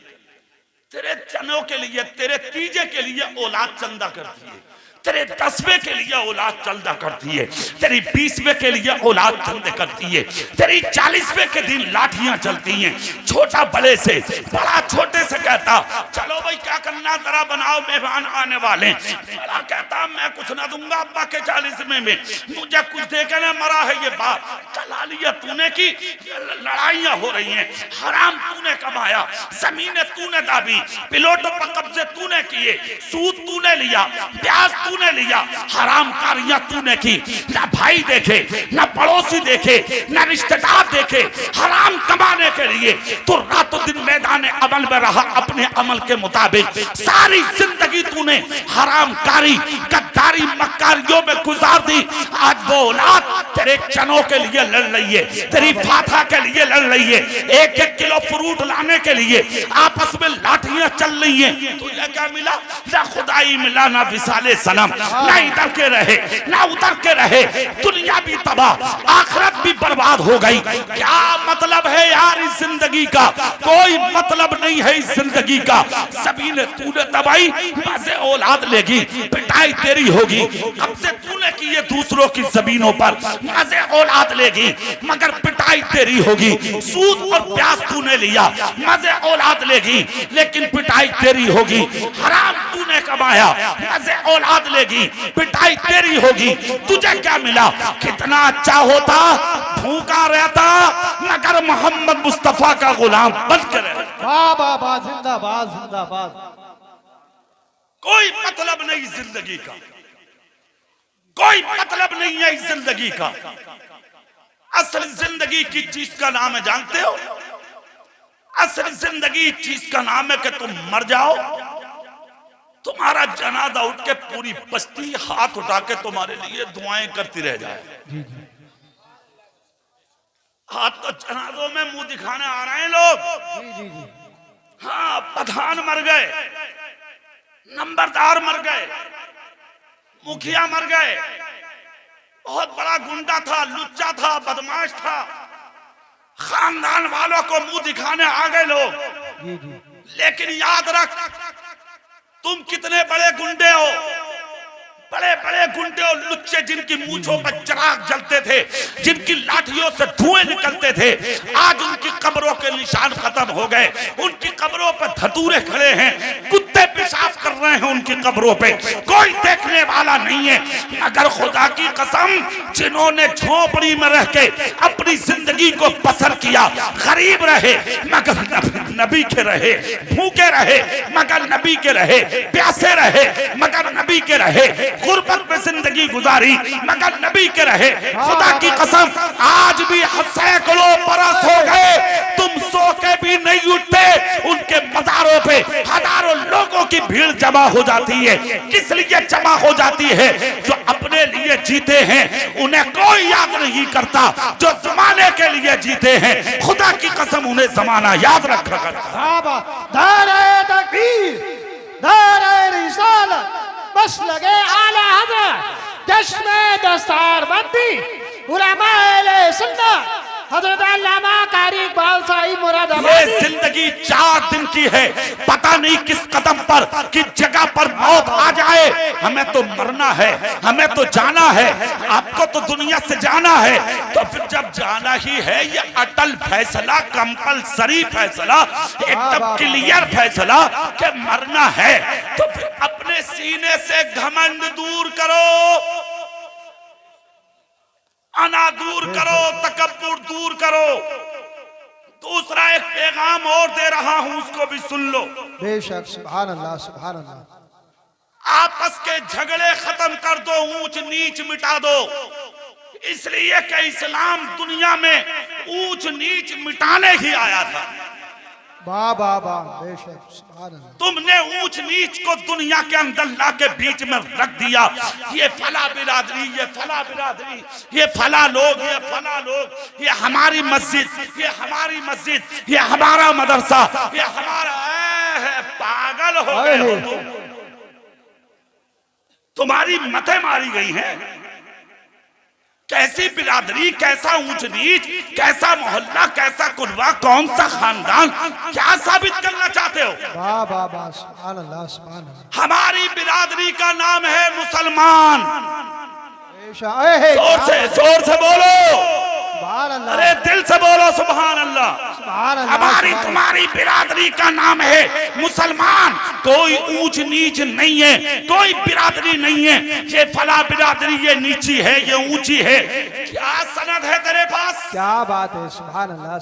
S5: तेरे चनों के लिए, तेरे तीजे के लिए औलाद चंदा करती है, तेरे 10वें के लिए औलाद चंदा करती है, तेरी 20वें के लिए औलाद चंदा करती है, तेरी 40वें के दिन लाठियां चलती हैं। छोटा बड़े से, बड़ा छोटे से कहता चलो भाई क्या करना जरा बनाओ, मेहमान आने वाले। बड़ा कहता मैं कुछ ना दूंगा अब्बा के 40वें में, मुझे कुछ देके ना मरा है ये बात। कलालियां तूने की, लड़ाइयां हो रही हैं, हराम तूने कमाया, जमीनें तूने दाबी, पिलोटों पर कब्जे तूने किए, सूद तूने लिया, ब्याज तूने लिया, हराम कारियां तूने की। ना भाई देखे, ना पड़ोसी देखे, ना रिश्तेदार देखे, हराम कमाने के लिए तो रातों दिन मैदान अमल में रहा अपने अमल के मुताबिक। सारी जिंदगी तूने हराम कारी, गद्दारी, मक्कारियों में गुजार दी। आज वो औलाद तेरे चनों के लिए लड़ रही है, तेरी फाथा के लिए लड़ रही है, 1-1 किलो फ्रूट लाने के लिए आपस में लाठियां चल रही हैं। तुझे क्या मिला? ना खुदाई मिला, ना विसाले सनम, ना इधर के रहे ना उधर के रहे। दुनिया भी तबाह, आखिरत भी बर्बाद हो गई। क्या मतलब है यार इस जिंदगी का? कोई मतलब नहीं है इस जिंदगी का। सभी ने तूने तबाही, मजे औलाद लेगी, पिटाई तेरी होगी। कब से तूने की ये दूसरों की जमीनों पर मजे औलाद लेगी मगर पिटाई तेरी होगी। सूद और ब्याज तूने लिया, मजे औलाद लेगी लेकिन पिटाई तेरी होगी। हराम तूने कमाया, मजे औलाद लेगी, पिटाई तेरी होगी। तुझे क्या मिला? कितना अच्छा होता, भूखा रहता मगर मोहम्मद मुस्तफा का गुलाम बनकर रहता।
S2: वाह वाह वाह, जिंदाबाद जिंदाबाद।
S5: कोई मतलब नहीं जिंदगी का, कोई मतलब नहीं है इस जिंदगी का। असल जिंदगी की चीज का नाम है जानते हो? असल जिंदगी चीज का नाम है कि तुम मर जाओ, तुम्हारा जनाजा उठ के पूरी बस्ती हाथ उठा के तुम्हारे लिए दुआएं करती रह जाए। हाथ तो जनाजों में मुंह दिखाने आ रहे हैं लोग। हाँ, प्रधान मर गए, नंबरदार मर गए, मुखिया मर गए, बहुत बड़ा गुंडा था, लुच्चा था, बदमाश था, खानदान वालों को मुंह दिखाने आ गए लोग। लेकिन याद रख, तुम कितने बड़े गुंडे हो, बड़े बड़े गुंडे और लुच्चे जिनकी मूंछों पर चिराग जलते थे, जिनकी लाठियों से धुएं निकलते थे, आज उनकी कब्रों के निशान खत्म हो गए। उनकी कब्रों पर धतूरे खड़े हैं, कुत्ते पेशाब कर रहे हैं उनकी कब्रों पे, कोई देखने वाला नहीं है। अगर खुदा की कसम, जिन्होंने झोपड़ी में रह के अपनी जिंदगी को बसर किया, गरीब रहे मगर नबी के रहे, भूखे रहे मगर नबी के रहे, प्यासे रहे मगर नबी के रहे, गुर्बत में जिंदगी गुजारी मगर नबी के रहे। खुदा की कसम, आज भी सैकड़ों बरस हो गए, तुम सो के भी नहीं उठते, उनके मज़ारों पे हजारों लोगों की भीड़ जमा हो जाती है। किस लिए जमा हो जाती है? जो अपने लिए जीते हैं उन्हें कोई याद नहीं करता, जो जमाने के लिए जीते हैं खुदा की कसम उन्हें जमाना याद रखा करता।
S2: नारे तकबीर, नारे रिसालत, बस लगे आला हज़रत, जश्न दस्तारबंदी, उलमाए सुन्नत, हज़रत अल्लामा कारी इकबाल साहिब मुरादाबादी।
S5: ये जिंदगी 4 दिन की है, पता नहीं किस कदम पर, किस जगह पर मौत आ जाए। हमें तो मरना है, हमें तो जाना है, आपको तो दुनिया से जाना है। तो फिर जब जाना ही है, ये अटल फैसला, कंपलसरी फैसला, एकदम क्लियर फैसला कि मरना है, तो फिर अपने सीने से घमंड दूर करो, अना दूर करो, तकब्बुर दूर करो। दूसरा एक पैगाम और दे रहा हूं, उसको भी सुन लो।
S2: बेशक, सुभान अल्लाह सुभान अल्लाह।
S5: आपस के झगड़े खत्म कर दो, ऊंच नीच मिटा दो, इसलिए कि इस्लाम दुनिया में ऊंच नीच मिटाने ही आया था।
S2: वाह वाह वाह, बेशक, सुभान अल्लाह।
S5: तुमने ऊंच नीच को दुनिया के अंदर ला के बीच में रख दिया। ये फला बिरादरी, ये फला बिरादरी, ये फला लोग, ये फला लोग, ये हमारी मस्जिद, ये हमारी मस्जिद, ये हमारा मदरसा, ये हमारा है। पागल हो गए हो तुम, तुम्हारी मतें मारी गई हैं। कैसी बिरादरी, कैसा ऊंच नीच, कैसा मोहल्ला, कैसा कुनबा, कौन सा खानदान, क्या साबित करना चाहते हो?
S2: वाह वाह वाह, सुभान अल्लाह सुभान अल्लाह।
S5: हमारी बिरादरी का नाम है मुसलमान। जोर से बोलो, अरे दिल से बोलो सुभान अल्लाह। हमारी तुम्हारी बिरादरी का नाम है मुसलमान। कोई ऊंच नीच नहीं है, कोई बिरादरी नहीं है, ये फला बिरादरी, ये नीची है, ये ऊंची है। क्या सनद है तेरे पास?
S2: क्या बात है, सुभान अल्लाह।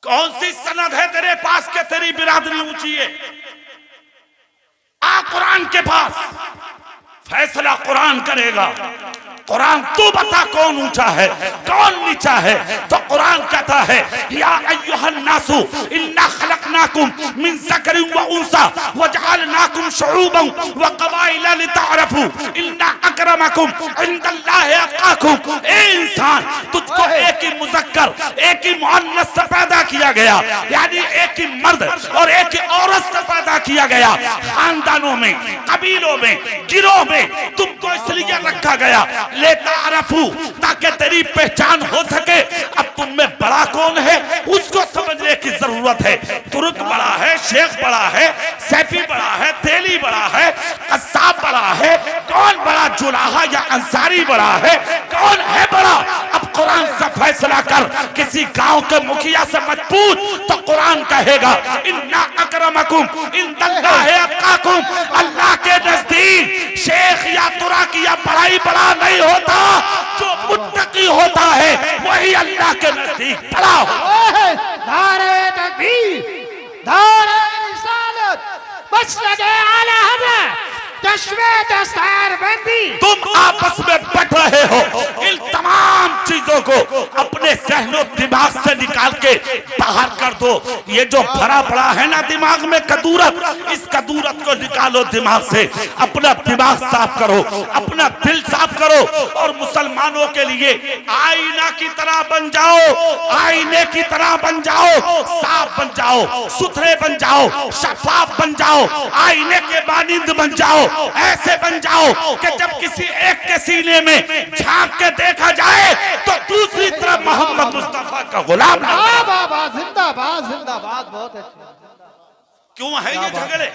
S5: कौन सी सनद है तेरे पास कि तेरी बिरादरी ऊंची है? आ कुरान के पास, फैसला कुरान करेगा। कुरान तू बता कौन ऊंचा है, कौन नीचा है? तो कुरान कहता है, या अय्युहन नासु इन्ना खलकनाकुम मिन ज़करिन व उन्सा वजअलनाकुम शुऊबन व क़बाइला लितअरफू इन्ना अकरमकुम इंदल्लाहि अत्क़ाकुम। ए इंसान, तुझको एक ही मुज़क्कर, एक ही मुअन्नस से पैदा किया गया, यानी एक ही मर्द और एक ही औरत से पैदा किया गया। खानदानों में, कबीलों में, गिरोह में तुमको इसलिए रखा गया लितअरफू, ताकि तेरी पहचान हो सके। अब तुम में बड़ा कौन है उसको समझने की जरूरत है। तुर्क बड़ा है, शेख बड़ा है, सैफी बड़ा है, तेली बड़ा है, कस्साब बड़ा है, कौन बड़ा जुलाहा या अंसारी बड़ा है? कौन है बड़ा? अब कुरान से फैसला कर। किसी गांव के मुखिया से मत पूछ तो कुरान कहेगा इन्ना अकरमकुम इंदल्लाहि अतकाकुम। अल्लाह के नजदीक शेख या तुराकी या पढ़ाई बड़ा नहीं होता, जो मुत्तकी होता है वही अल्लाह के नजदीक बड़ा होता है।
S2: नारे तकबीर, नारे रिसालत, मसलके आला हज़रत, चश्मे दस्तरबंदी।
S5: तुम आपस में बट रहे हो, इन तमाम चीजों को अपने सहनो दिमाग से निकाल के बाहर कर दो। ये जो भरा पड़ा है ना दिमाग में कदूरत, इस कदूरत को निकालो दिमाग से। अपना दिमाग साफ करो, अपना दिल साफ करो और मुसलमानों के लिए आईना की तरह बन जाओ, आईने की तरह बन जाओ, साफ बन जाओ, सुथरे बन जाओ, शफाफ बन जाओ, आईने के मानिंद बन जाओ। ऐसे बन जाओ कि जब किसी एक के सीने में झांक के देखा जाए तो दूसरी तरफ मोहम्मद मुस्तफा का गुलाम ना हो।
S2: जिंदाबाद जिंदाबाद जिंदाबाद। बहुत अच्छे।
S5: क्यों है ये झगड़े?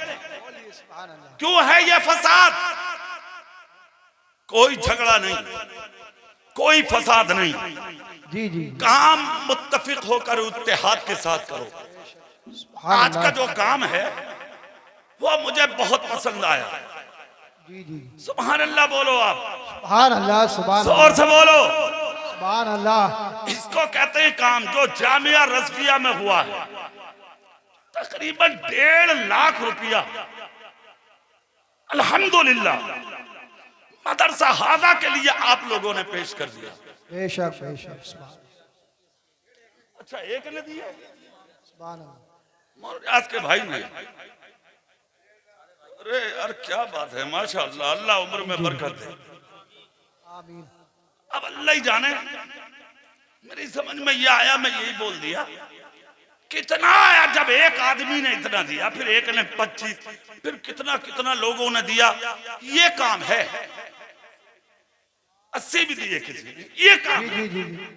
S5: क्यों है ये फसाद? कोई झगड़ा नहीं, कोई फसाद नहीं।
S2: जी जी।
S5: काम मुत्तफिक होकर इत्तेहाद के साथ करो। आज का जो काम है वो मुझे बहुत पसंद आया।
S2: जी जी।
S5: सुभान अल्लाह बोलो आप,
S2: सुभान अल्लाह, सुभान
S5: जोर से बोलो।
S2: सुभान अल्लाह।
S5: इसको कहते हैं काम, जो जामिया रज़विया में हुआ है। तकरीबन 1.5 लाख रुपया अल्हम्दुलिल्लाह मदरसा हादा के लिए आप लोगों ने पेश कर दिया।
S2: बेशक बेशक।
S5: अच्छा, एक ने दिया,
S2: सुभान अल्लाह।
S5: आज के भाई ने। अरे यार क्या बात है, माशाअल्लाह, अल्लाह उम्र में बरकत दे।
S2: आमीन।
S5: अब अल्लाह ही जाने, मेरी समझ में ये आया, मैं यही बोल दिया। कितना आया जब एक आदमी ने इतना दिया, फिर एक ने 25, फिर कितना कितना लोगों ने दिया। ये काम है। 80 भी दिए किसी ने, ये काम है।
S2: जी जी जी।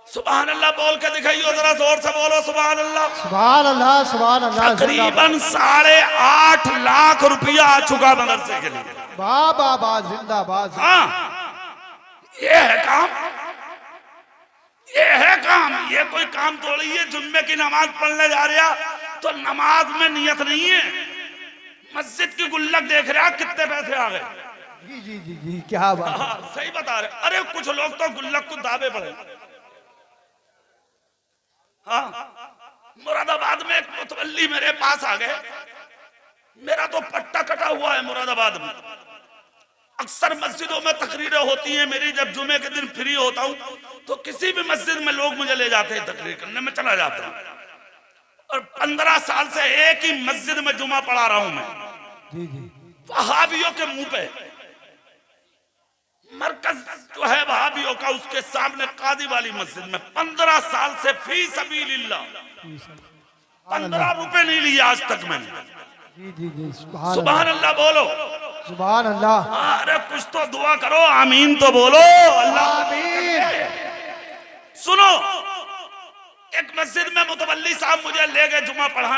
S5: सुभान अल्लाह बोल के दिखाइयो, जरा जोर से बोलो सुभान अल्लाह।
S2: सुभान अल्लाह, सुभान अल्लाह।
S5: तकरीबन 8.5 लाख रुपया आ चुका मदरसे के लिए।
S2: वाह वाह वाह, जिंदाबाद।
S5: हाँ, ये है काम, ये है काम। ये कोई काम थोड़ी है जुम्मे की नमाज पढ़ने जा रहा तो नमाज में नियत नहीं है। मस्जिद की गुल्लक देख रहा कितने पैसे आ गए।
S2: जी जी जी जी, क्या बात।
S5: हाँ, सही बता रहे। अरे कुछ लोग तो गुल्लक को दावे पड़े। हाँ, मुरादाबाद में एक मुतवल्ली मेरे पास आ गए। मेरा तो पट्टा कटा हुआ है मुरादाबाद में। अक्सर मस्जिदों में तकरीरें होती हैं मेरी। जब जुमे के दिन फ्री होता हूँ तो किसी भी मस्जिद में लोग मुझे ले जाते हैं तकरीर करने, में चला जाता हूँ। और 15 साल से एक ही मस्जिद में जुमा पढ़ा रहा हूं मैं।
S2: जी जी।
S5: वहाबियों के मुंह पे मरकज जो है वहाबियों का, उसके सामने कादी वाली मस्जिद में 15 साल से फी सबीलिल्लाह 15 रुपए नहीं लिए आज तक मैंने।
S2: जी जी जी।
S5: सुभान अल्लाह बोलो।
S2: सुभान अल्लाह।
S5: अरे कुछ तो दुआ करो, आमीन तो बोलो। अल्लाह
S2: आमीन।
S5: सुनो, एक मस्जिद में मुतवल्ली साहब मुझे ले गए जुमा पढ़ाने।